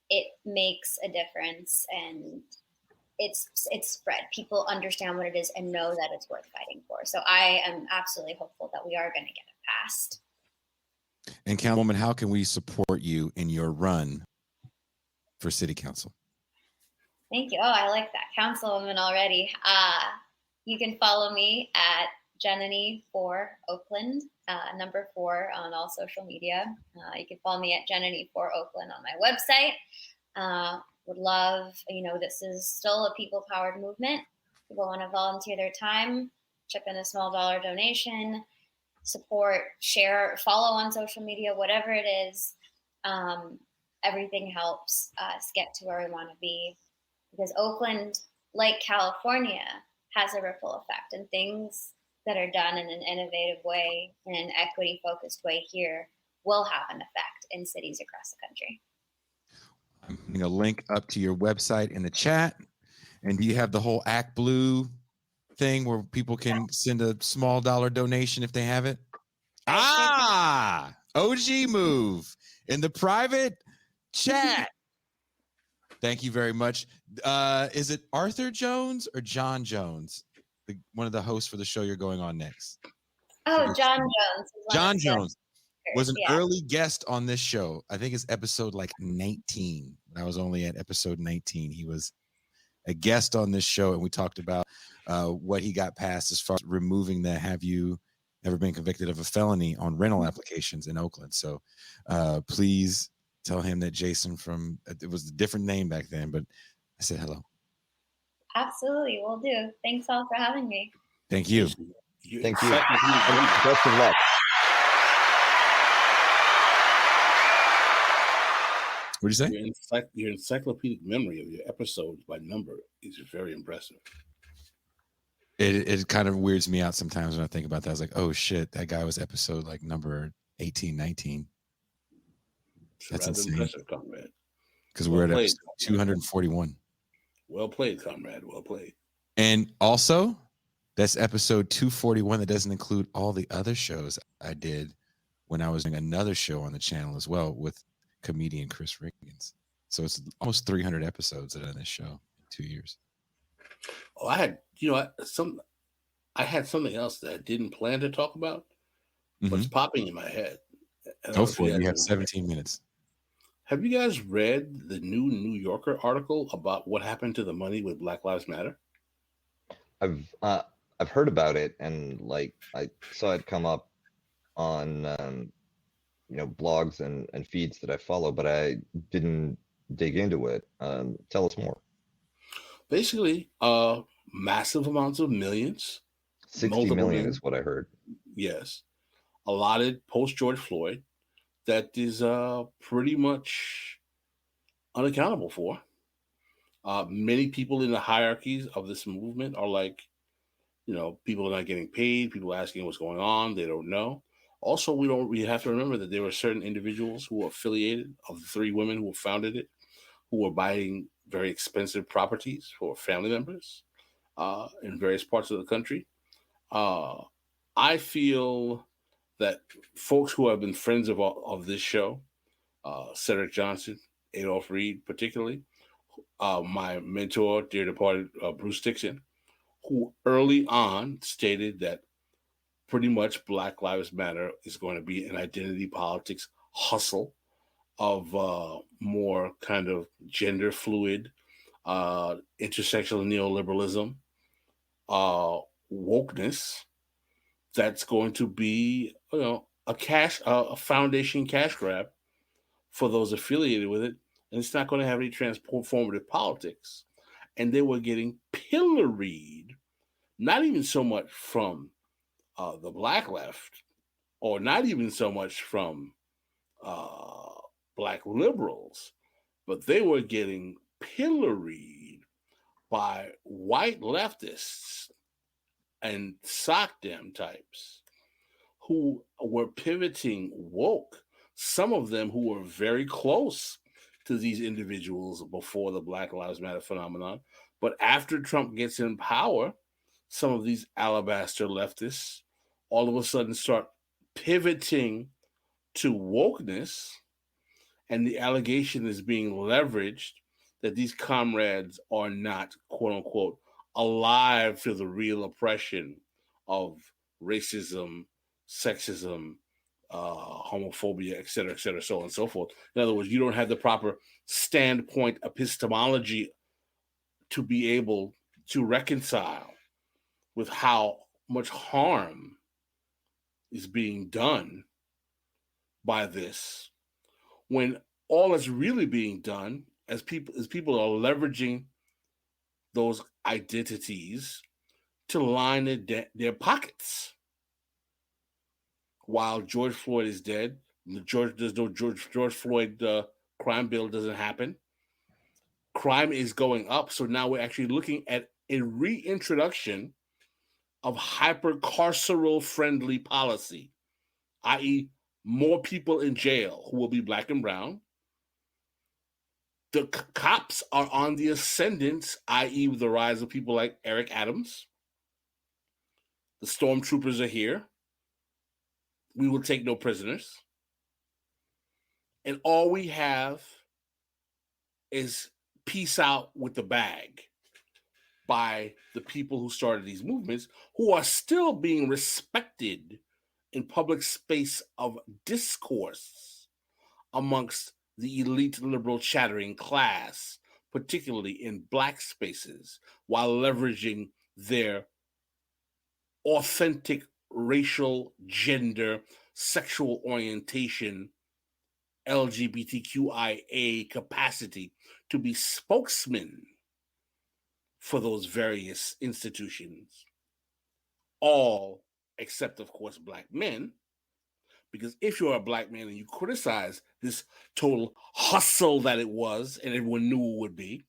it makes a difference, and it's spread. People understand what it is and know that it's worth fighting for. So I am absolutely hopeful that we are going to get it passed. And Councilwoman, how can we support you in your run for City Council? Thank you. Oh, I like that. Councilwoman already. You can follow me at Janani for Oakland, number 4 on all social media. You can follow me at Janani for Oakland on my website. Would love, this is still a people-powered movement. People want to volunteer their time, chip in a small dollar donation, support, share, follow on social media, whatever it is. Everything helps us get to where we want to be, because Oakland, like California, has a ripple effect, and things that are done in an innovative way, in an equity-focused way here, will have an effect in cities across the country. I'm putting a link up to your website in the chat. And do you have the whole Act Blue thing where people can send a small dollar donation if they have it? OG move in the private chat. Thank you very much. Is it Arthur Jones or John Jones? One of the hosts for the show you're going on next. Oh, John Jones. John Jones was an early guest on this show. I think it's episode like 19. I was only at episode 19. He was a guest on this show, and we talked about what he got past as far as removing the "have you ever been convicted of a felony" on rental applications in Oakland. So please tell him that Jason from, it was a different name back then, but I said hello. Absolutely, will do. Thanks all for having me. Thank you. Thank you. Best of luck. What did you say? Your encyclopedic memory of your episodes by number is very impressive. It kind of weirds me out sometimes when I think about that. I was like, oh shit, that guy was episode like number 18, 19. That's insane. Impressive, comrade. Because we're at episode 241. Well played, comrade. Well played. And also, that's episode 241. That doesn't include all the other shows I did when I was doing another show on the channel as well with comedian Chris Riggins. So it's almost 300 episodes on this show in 2 years. Oh, I had something else that I didn't plan to talk about, but it's popping in my head. Go for it. You have 17 minutes. Have you guys read the new New Yorker article about what happened to the money with Black Lives Matter? I've heard about it, and like I saw it come up on blogs and feeds that I follow, but I didn't dig into it. Tell us more. Basically, massive amounts of millions. 60 million is what I heard. Yes. Allotted post George Floyd that is pretty much unaccountable for. Many people in the hierarchies of this movement are like, people are not getting paid. People are asking what's going on. They don't know. Also, we have to remember that there were certain individuals who were affiliated, of the 3 women who founded it, who were buying very expensive properties for family members in various parts of the country. I feel that folks who have been friends of this show, Cedric Johnson, Adolph Reed particularly, my mentor, dear departed Bruce Dixon, who early on stated that pretty much Black Lives Matter is going to be an identity politics hustle of more kind of gender fluid, intersectional neoliberalism, wokeness. That's going to be, a foundation cash grab for those affiliated with it, and it's not going to have any transformative politics. And they were getting pilloried, not even so much from the Black left, or not even so much from Black liberals, but they were getting pilloried by white leftists and sock dem types who were pivoting woke, some of them who were very close to these individuals before the Black Lives Matter phenomenon. But after Trump gets in power, some of these alabaster leftists all of a sudden start pivoting to wokeness, and the allegation is being leveraged that these comrades are not, quote unquote, alive to the real oppression of racism, sexism, homophobia, et cetera, so on and so forth. In other words, you don't have the proper standpoint epistemology to be able to reconcile with how much harm is being done by this, when all that's really being done as people are leveraging those identities to line their pockets. While George Floyd is dead, there's no George Floyd crime bill doesn't happen. Crime is going up, so now we're actually looking at a reintroduction of hyper-carceral friendly policy, i.e., more people in jail who will be black and brown. The cops are on the ascendant, i.e., the rise of people like Eric Adams. The stormtroopers are here. We will take no prisoners. And all we have is peace out with the bag by the people who started these movements, who are still being respected in public space of discourse amongst the elite liberal chattering class, particularly in black spaces, while leveraging their authentic racial, gender, sexual orientation, LGBTQIA capacity to be spokesmen for those various institutions, all except, of course, black men. Because if you're a black man and you criticize this total hustle that it was, and everyone knew it would be,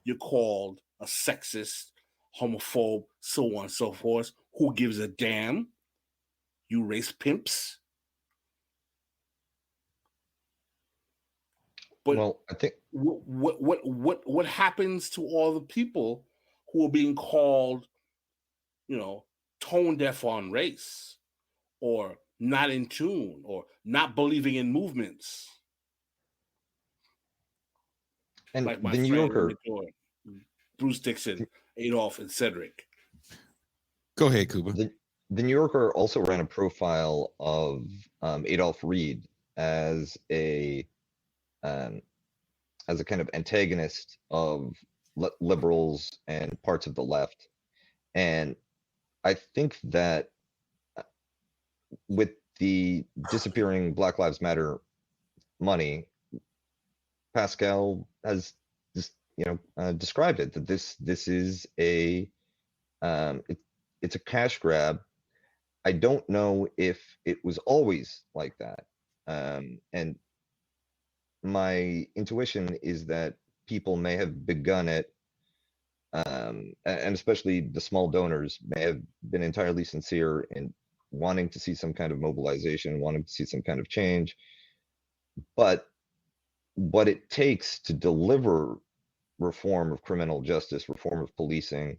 you're called a sexist, homophobe, so on and so forth. Who gives a damn? You race pimps. But well, I think what happens to all the people who are being called, tone deaf on race, or not in tune, or not believing in movements? and Like my the New friend Yorker, Bruce Dixon, Adolph, and Cedric. Go ahead, Kuba. the New Yorker also ran a profile of Adolph Reed as a kind of antagonist of liberals and parts of the left, and I think that with the disappearing Black Lives Matter money, Pascal has just described it, that this is it's a cash grab. I don't know if it was always like that, and my intuition is that people may have begun it, and especially the small donors may have been entirely sincere in wanting to see some kind of mobilization, wanting to see some kind of change. But what it takes to deliver reform of criminal justice, reform of policing,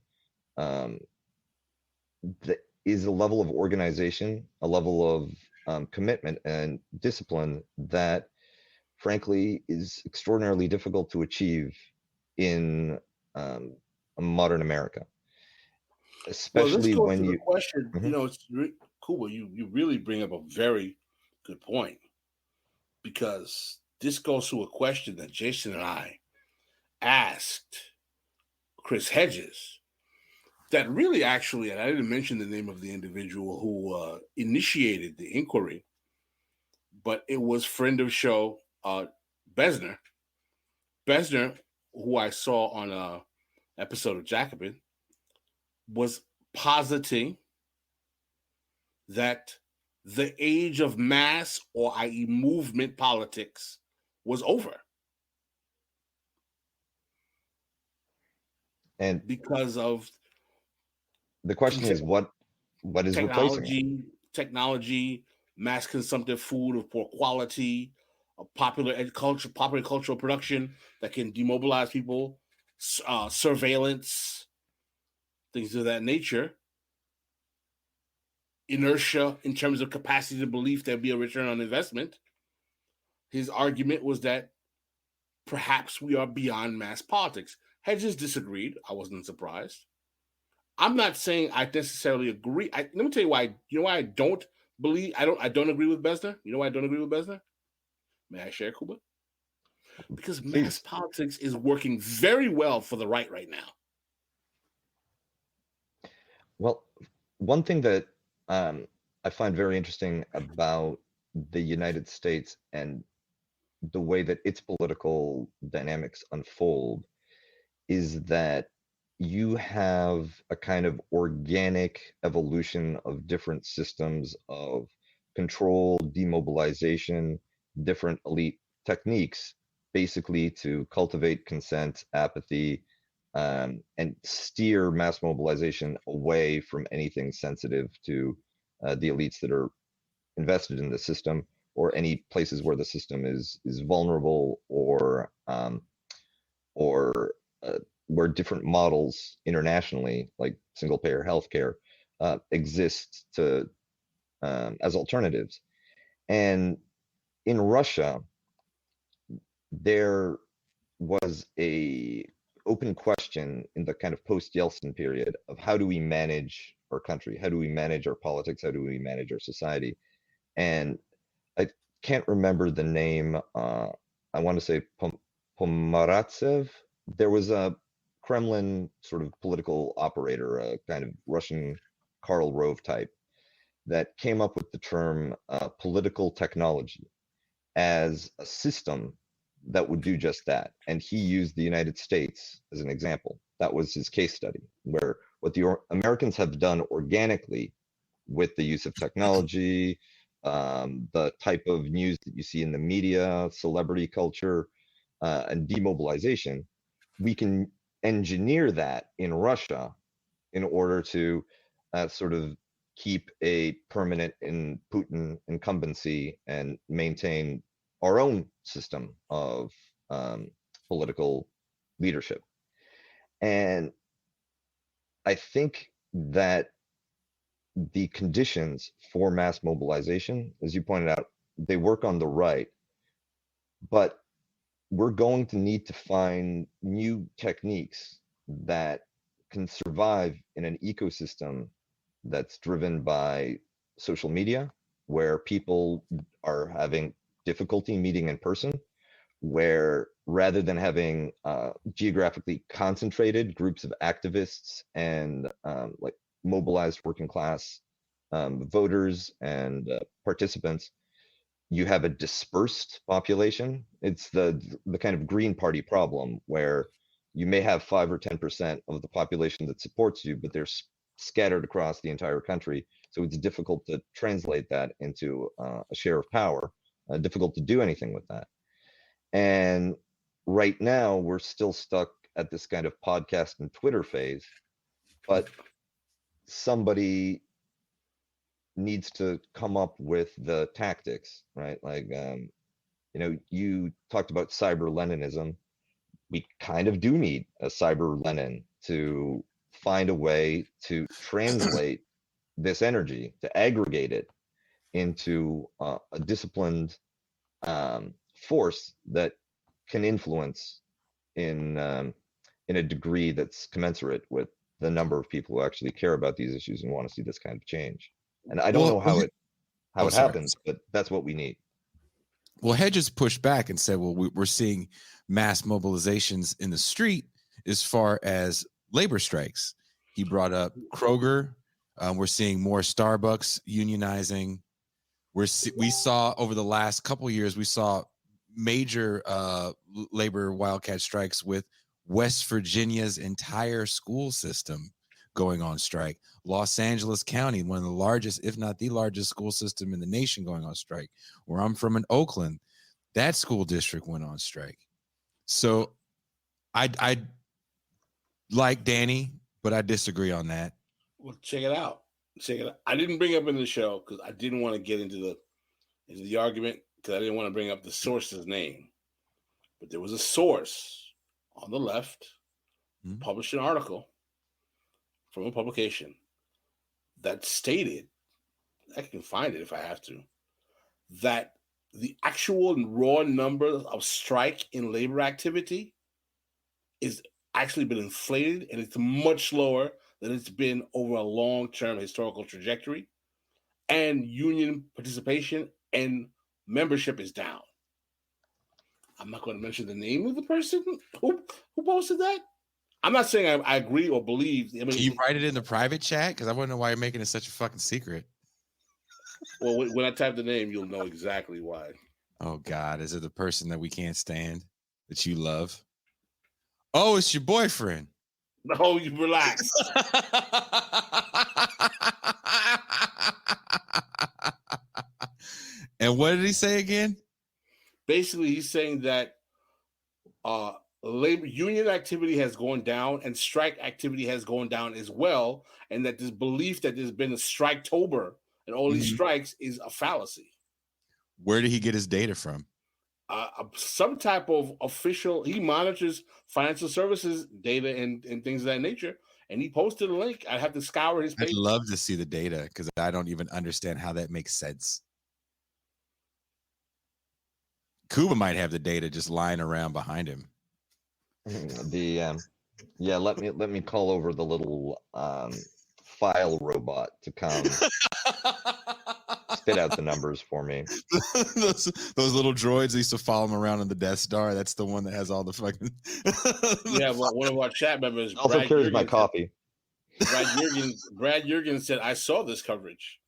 is a level of organization, a level of commitment and discipline that, frankly, is extraordinarily difficult to achieve in modern America, especially well, when to you. the question. Mhm. It's cool. You really bring up a very good point, because this goes to a question that Jason and I asked Chris Hedges. That really, actually, and I didn't mention the name of the individual who initiated the inquiry, but it was friend of show Besner. Besner, who I saw on a episode of Jacobin, was positing that the age of mass, or i.e. movement politics, was over. And because of the question is, what is replacing it? technology, mass consumptive food of poor quality, popular cultural production that can demobilize people, surveillance, things of that nature, inertia in terms of capacity to believe there'd be a return on investment. His argument was that perhaps we are beyond mass politics. Hedges disagreed. I wasn't surprised. I'm not saying I necessarily agree. Let me tell you why. You know why I don't believe? I don't agree with Besner. You know why I don't agree with Besner? May I share, Kuba? Because mass Please. politics is working very well for the right now. Well, one thing that I find very interesting about the United States and the way that its political dynamics unfold is that you have a kind of organic evolution of different systems of control, demobilization, different elite techniques, basically to cultivate consent, apathy, and steer mass mobilization away from anything sensitive to the elites that are invested in the system, or any places where the system is vulnerable, or where different models internationally, like single payer healthcare, exist to as alternatives. And in Russia, there was a open question in the kind of post-Yeltsin period of how do we manage our country, how do we manage our politics, how do we manage our society. And I can't remember the name. I want to say Pomaratsev. There was a Kremlin sort of political operator, a kind of Russian Karl Rove type, that came up with the term political technology as a system that would do just that. And he used the United States as an example. That was his case study, where what the Americans have done organically with the use of technology, the type of news that you see in the media, celebrity culture, and demobilization, we can engineer that in Russia in order to sort of keep a permanent in Putin incumbency and maintain our own system of political leadership. And I think that the conditions for mass mobilization, as you pointed out, they work on the right, but we're going to need to find new techniques that can survive in an ecosystem that's driven by social media, where people are having difficulty meeting in person, where rather than having geographically concentrated groups of activists and like mobilized working class voters and participants, you have a dispersed population. It's the kind of Green Party problem, where you may have 5 or 10% of the population that supports you, but they're scattered across the entire country. So it's difficult to translate that into a share of power, difficult to do anything with that. And right now, we're still stuck at this kind of podcast and Twitter phase, but somebody needs to come up with the tactics, right? Like, you talked about cyber Leninism. We kind of do need a cyber Lenin to find a way to translate this energy, to aggregate it into a disciplined force that can influence in a degree that's commensurate with the number of people who actually care about these issues and want to see this kind of change. And I don't know how it happens, but that's what we need. Well, Hedges pushed back and said, well, we're seeing mass mobilizations in the street as far as labor strikes. He brought up Kroger. We're seeing more Starbucks unionizing. We saw over the last couple of years, we saw major labor wildcat strikes with West Virginia's entire school system going on strike. Los Angeles County, one of the largest, if not the largest school system in the nation, going on strike. Where I'm from in Oakland, that school district went on strike. So I like Danny, but I disagree on that. Well, check it out. I didn't bring it up in the show because I didn't want to get into the argument, because I didn't want to bring up the source's name. But there was a source on the left published an article from a publication that stated, I can find it if I have to, that the actual raw number of strike in labor activity is actually been inflated, and it's much lower than it's been over a long-term historical trajectory. And union participation and membership is down. I'm not going to mention the name of the person who posted that, I'm not saying I agree or believe. I mean, Can you write it in the private chat? Because I want to know why you're making it such a fucking secret. Well, when I type the name, you'll know exactly why. Oh God, is it the person that we can't stand that you love? Oh, it's your boyfriend. No, you relax. And what did he say again? Basically, he's saying that labor union activity has gone down and strike activity has gone down as well, and that this belief that there's been a striketober and all these strikes is a fallacy. Where did he get his data from? Some type of official. He monitors financial services data and things of that nature, and he posted a link. I have to scour his page. I'd love to see the data because I don't even understand how that makes sense. Kuba might have the data just lying around behind him. Yeah, let me call over the little file robot to come spit out the numbers for me. those little droids used to follow him around on the Death Star. That's the one that has all the fucking. Yeah, well, one of our chat members Also carries my coffee. Brad Jurgens said, "I saw this coverage.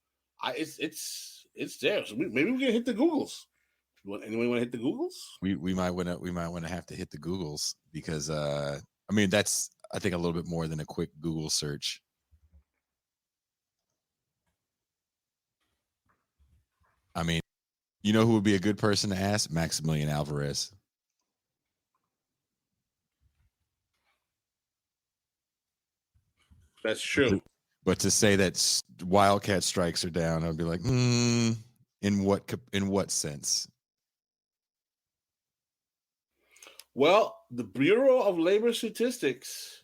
It's there. So maybe we can hit the Googles. Anyone want to hit the Googles? We might want to have to hit the Googles because I mean that's I think a little bit more than a quick Google search. I mean, you know who would be a good person to ask? Maximilian Alvarez. That's true. But to say that wildcat strikes are down, I'd be like, in what sense? Well, the Bureau of Labor Statistics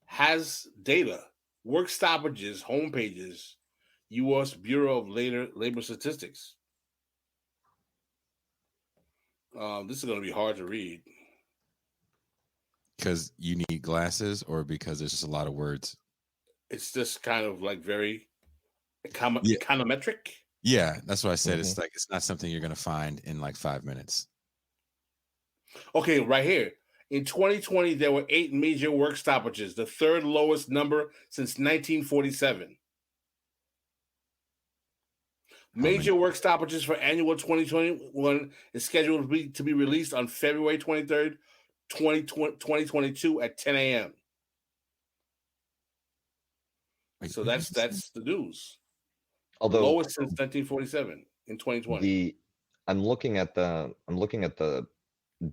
has data, work stoppages, homepages, U.S. Bureau of Labor Statistics. This is going to be hard to read. Because you need glasses or because there's just a lot of words? It's just kind of like very econometric. Yeah, that's what I said. It's like it's not something you're going to find in like 5 minutes. Okay, right here. In 2020, there were 8 major work stoppages, the third lowest number since 1947. Major work stoppages for annual 2021 is scheduled to be released on February 23rd, 2022 at 10 a.m. So that's the news. Although lowest since 1947 in 2020. I'm looking at the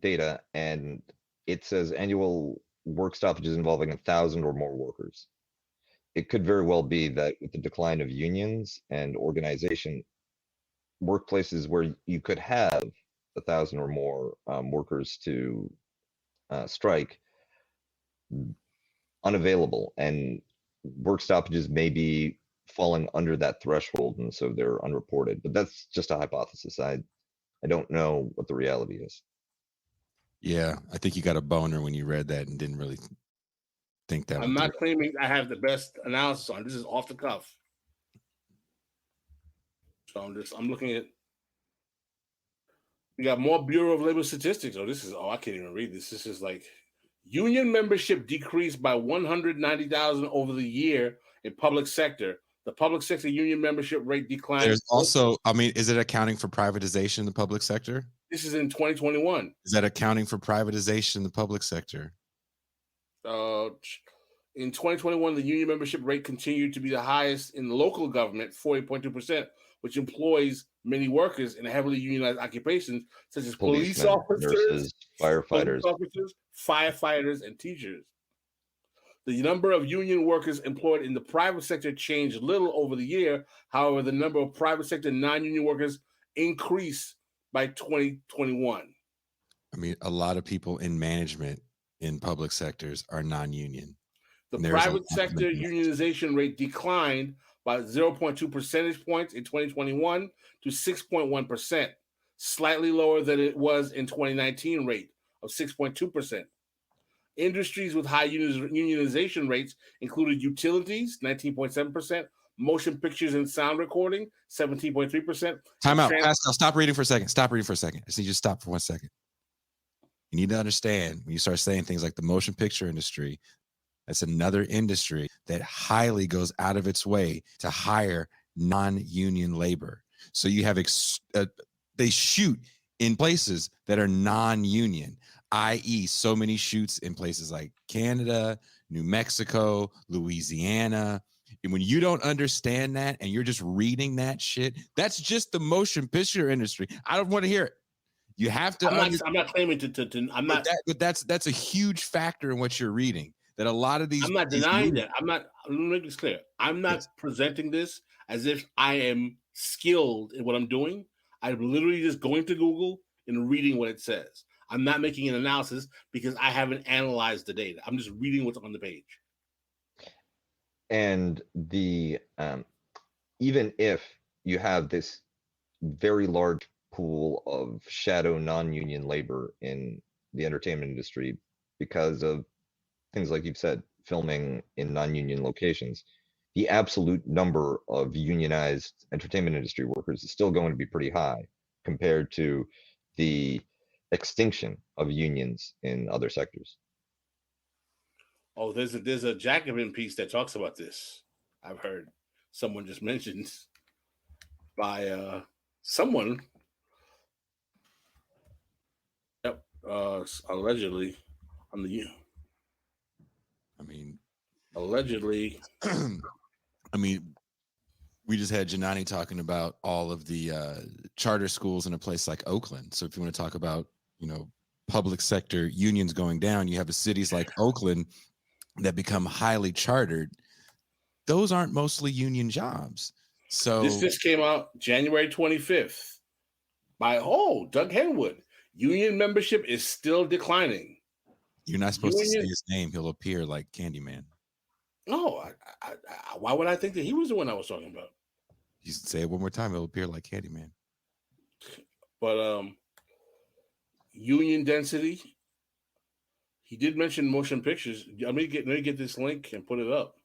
data and it says annual work stoppages involving 1,000 or more workers. It could very well be that with the decline of unions and organization, workplaces where you could have 1,000 or more workers to strike unavailable, and work stoppages may be falling under that threshold, and so they're unreported. But that's just a hypothesis. I don't know what the reality is. Yeah, I think you got a boner when you read that and didn't really think that. I'm not claiming I have the best analysis on this. Is off the cuff. So I'm looking at. We got more Bureau of Labor Statistics. I can't even read this. This is like union membership decreased by 190,000 over the year in public sector. The public sector union membership rate declined. There's also, I mean, is it accounting for privatization in the public sector? This is in 2021. Is that accounting for privatization in the public sector? In 2021, the union membership rate continued to be the highest in local government, 40.2%, which employs many workers in heavily unionized occupations such as police officers, nurses, firefighters, firefighters, and teachers. The number of union workers employed in the private sector changed little over the year. However, the number of private sector non-union workers increased by 2021. I mean, a lot of people in management in public sectors are non-union. The private sector unionization rate declined by 0.2 percentage points in 2021 to 6.1%, slightly lower than it was in 2019 rate of 6.2%. Industries with high unionization rates included utilities, 19.7%, motion pictures and sound recording, 17.3%. Time out. Pascal, stop reading for a second. I just need you to stop for 1 second. You need to understand when you start saying things like the motion picture industry, that's another industry that highly goes out of its way to hire non-union labor. So you have they shoot in places that are non-union, i.e., so many shoots in places like Canada, New Mexico, Louisiana. And when you don't understand that and you're just reading that shit, that's just the motion picture industry. I don't want to hear it. You have to. I'm not claiming I'm not. But that's a huge factor in what you're reading. That a lot of these. I'm not denying that. I'm not. Let me make this clear. I'm not presenting this as if I am skilled in what I'm doing. I'm literally just going to Google and reading what it says. I'm not making an analysis because I haven't analyzed the data. I'm just reading what's on the page. And even if you have this very large pool of shadow non-union labor in the entertainment industry because of things like you've said, filming in non-union locations, the absolute number of unionized entertainment industry workers is still going to be pretty high compared to the extinction of unions in other sectors. Oh, there's a Jacobin piece that talks about this. I've heard someone just mentioned by someone. Yep, allegedly on the. I mean, allegedly. I mean, we just had Janani talking about all of the charter schools in a place like Oakland. So if you want to talk about, public sector unions going down, you have cities like Oakland that become highly chartered. Those aren't mostly union jobs. So this just came out January 25th by Doug Henwood. Union membership is still declining. You're not supposed to say his name. He'll appear like Candyman. No, why would I think that he was the one I was talking about? You say it one more time, it'll appear like Candyman. But union density. He did mention motion pictures. Let me get this link and put it up.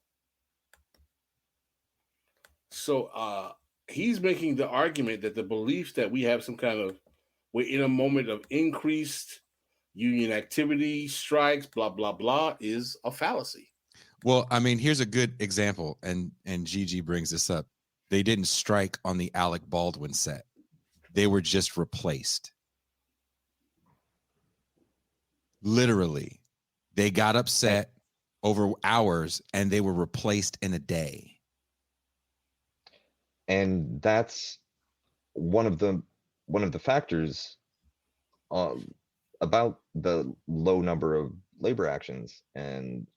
So he's making the argument that the belief that we have we're in a moment of increased union activity, strikes, blah, blah, blah, is a fallacy. Well, I mean, here's a good example, and Gigi brings this up. They didn't strike on the Alec Baldwin set. They were just replaced. Literally, they got upset over hours, and they were replaced in a day. And that's one of the factors about the low number of labor actions and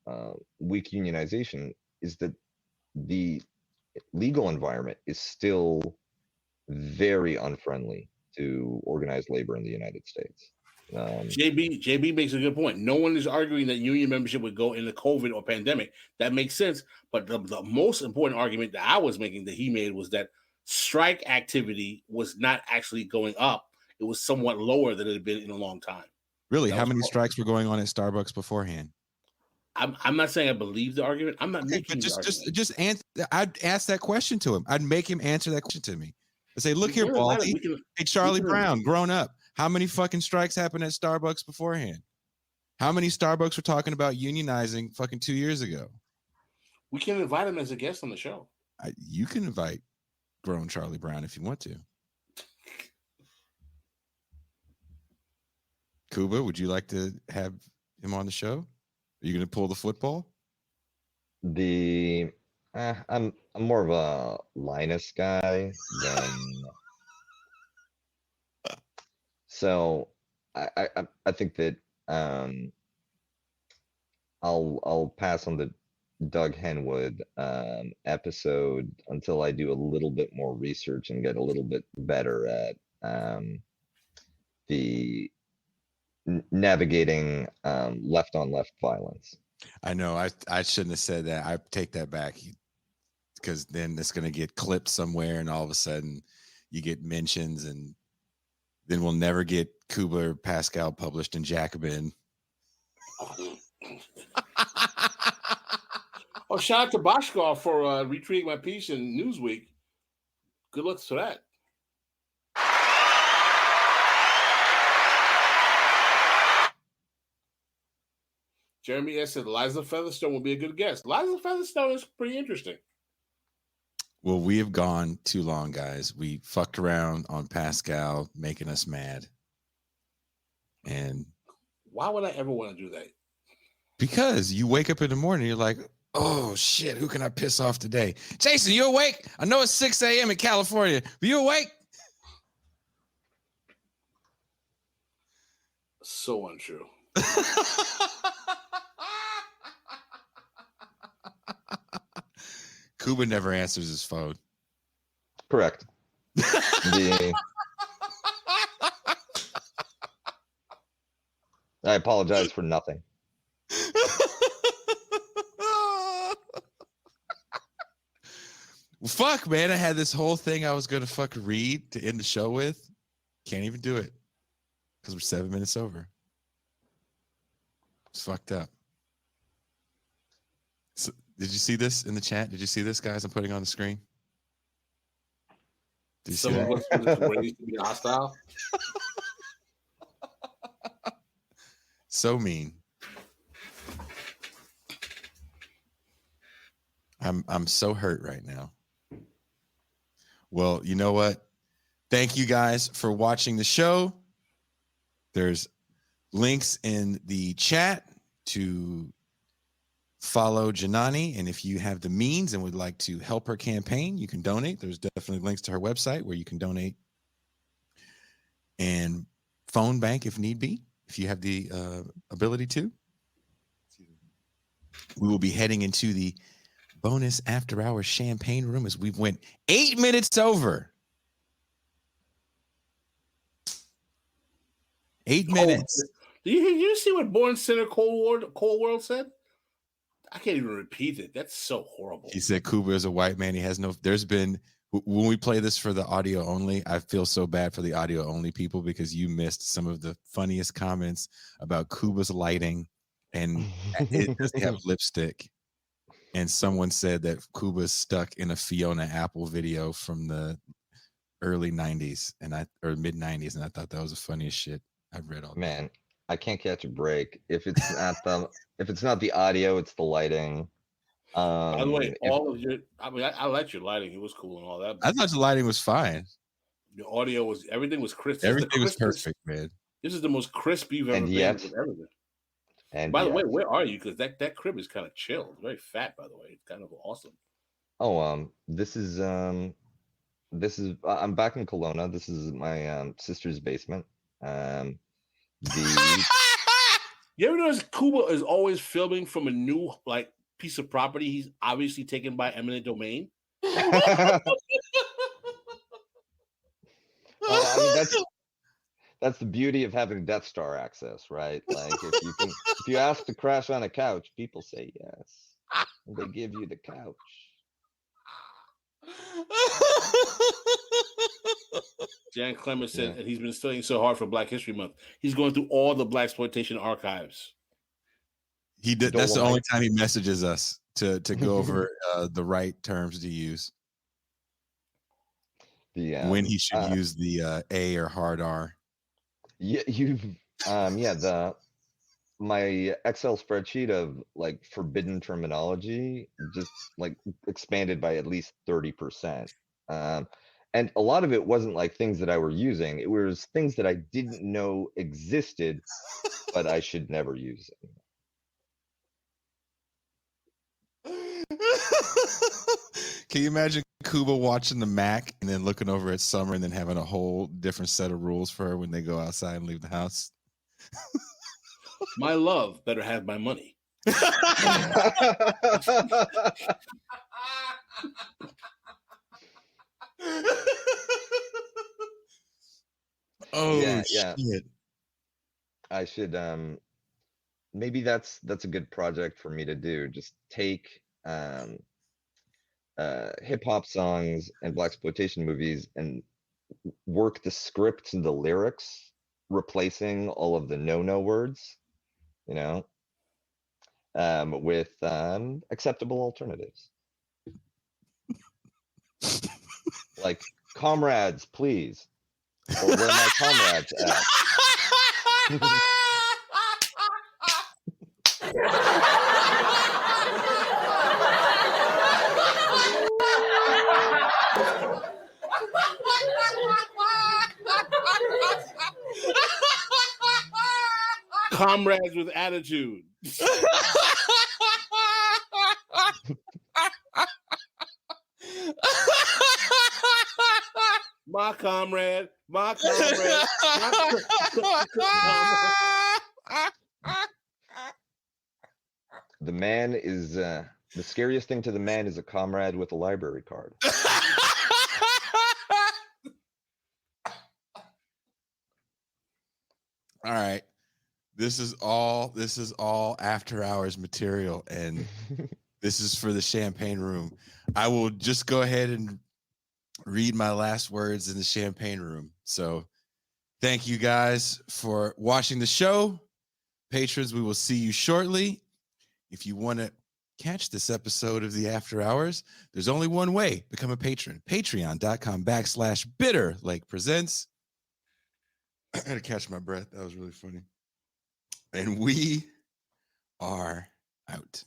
weak unionization is that the legal environment is still very unfriendly to organized labor in the United States. JB makes a good point. No one is arguing that union membership would go in the COVID or pandemic. That makes sense. But the most important argument that I was making that he made was that strike activity was not actually going up. It was somewhat lower than it had been in a long time. Really? How many strikes were going on at Starbucks beforehand? I'm not saying I believe the argument. I'm not making the argument. Just answer. I'd ask that question to him. I'd make him answer that question to me. I say, look here, Baldy. Hey, Charlie Brown, grown up. How many fucking strikes happened at Starbucks beforehand? How many Starbucks were talking about unionizing fucking 2 years ago? We can invite him as a guest on the show. You can invite grown Charlie Brown if you want to. Kuba, would you like to have him on the show? Are you going to pull the football? I'm more of a Linus guy than. So I think that I'll pass on the Doug Henwood episode until I do a little bit more research and get a little bit better at the navigating left on left violence. I know I shouldn't have said that. I take that back because then it's going to get clipped somewhere and all of a sudden you get mentions and then we'll never get Kuba or Pascal published in Jacobin. Oh, shout out to Pascal for retweeting my piece in Newsweek. Good luck to that. Jeremy S. said Liza Featherstone will be a good guest. Liza Featherstone is pretty interesting. Well, we have gone too long, guys. We fucked around on Pascal, making us mad. And why would I ever want to do that? Because you wake up in the morning, you're like, oh shit, who can I piss off today? Jason, you awake? I know it's 6 a.m. in California, but you awake? So untrue. Kuba never answers his phone. Correct. I apologize for nothing. Well, fuck, man. I had this whole thing I was going to fucking read to end the show with. Can't even do it because we're 7 minutes over. It's fucked up. So, did you see this in the chat? Did you see this, guys? I'm putting on the screen. Did you see that? Was raised to be hostile. So mean. I'm so hurt right now. Well, you know what? Thank you guys for watching the show. There's links in the chat to follow Janani, and if you have the means and would like to help her campaign, you can donate. There's definitely links to her website where you can donate, and phone bank if need be, if you have the ability to. We will be heading into the bonus after hours champagne room as we went 8 minutes over. 8 minutes. Do you see what Born Sinner Cold World said? I can't even repeat it. That's so horrible. He said Kuba is a white man. He has no. There's been, when we play this for the audio only, I feel so bad for the audio only people because you missed some of the funniest comments about Kuba's lighting and it doesn't have lipstick. And someone said that Kuba's stuck in a Fiona Apple video from the early 90s or mid 90s, and I thought that was the funniest shit I've read all day. Man, I can't catch a break. If it's not the audio, it's the lighting. By the way, I liked your lighting. It was cool and all that. I thought the lighting was fine. The audio everything was crisp. Everything was perfect, man. This is the most crisp you've ever been. Ever been. And by the way, where are you? Because that crib is kind of chill. Very fat, by the way. It's kind of awesome. Oh, this is I'm back in Kelowna. This is my sister's basement. You ever notice Kuba is always filming from a new piece of property he's obviously taken by eminent domain? I mean, that's the beauty of having Death Star access, right? Like if you ask to crash on a couch, people say yes. And they give you the couch. Jan Clemens said that he's been studying so hard for Black History Month. He's going through all the blaxploitation archives. He did. That's the only time he messages us to go over the right terms to use. When he should use the A or hard R. Yeah, my Excel spreadsheet of forbidden terminology just expanded by at least 30%. And a lot of it wasn't things that I were using. It was things that I didn't know existed, but I should never use it. Can you imagine Kuba watching the Mac and then looking over at Summer and then having a whole different set of rules for her when they go outside and leave the house? My love better have my money. Oh yeah. Shit. I should maybe that's a good project for me to do. Just take hip hop songs and blaxploitation movies and work the script and the lyrics, replacing all of the no words, with acceptable alternatives. Like comrades, please. Or where my comrades at? comrades with attitude. My comrade. The man is the scariest thing to the man is a comrade with a library card. All right. This is all after hours material, and this is for the champagne room. I will just go ahead and read my last words in the champagne room. So thank you guys for watching the show. Patrons, we will see you shortly. If you want to catch this episode of the After Hours, there's only one way: become a patron. Patreon.com/Bitter Lake Presents. I had to catch my breath. That was really funny. And we are out.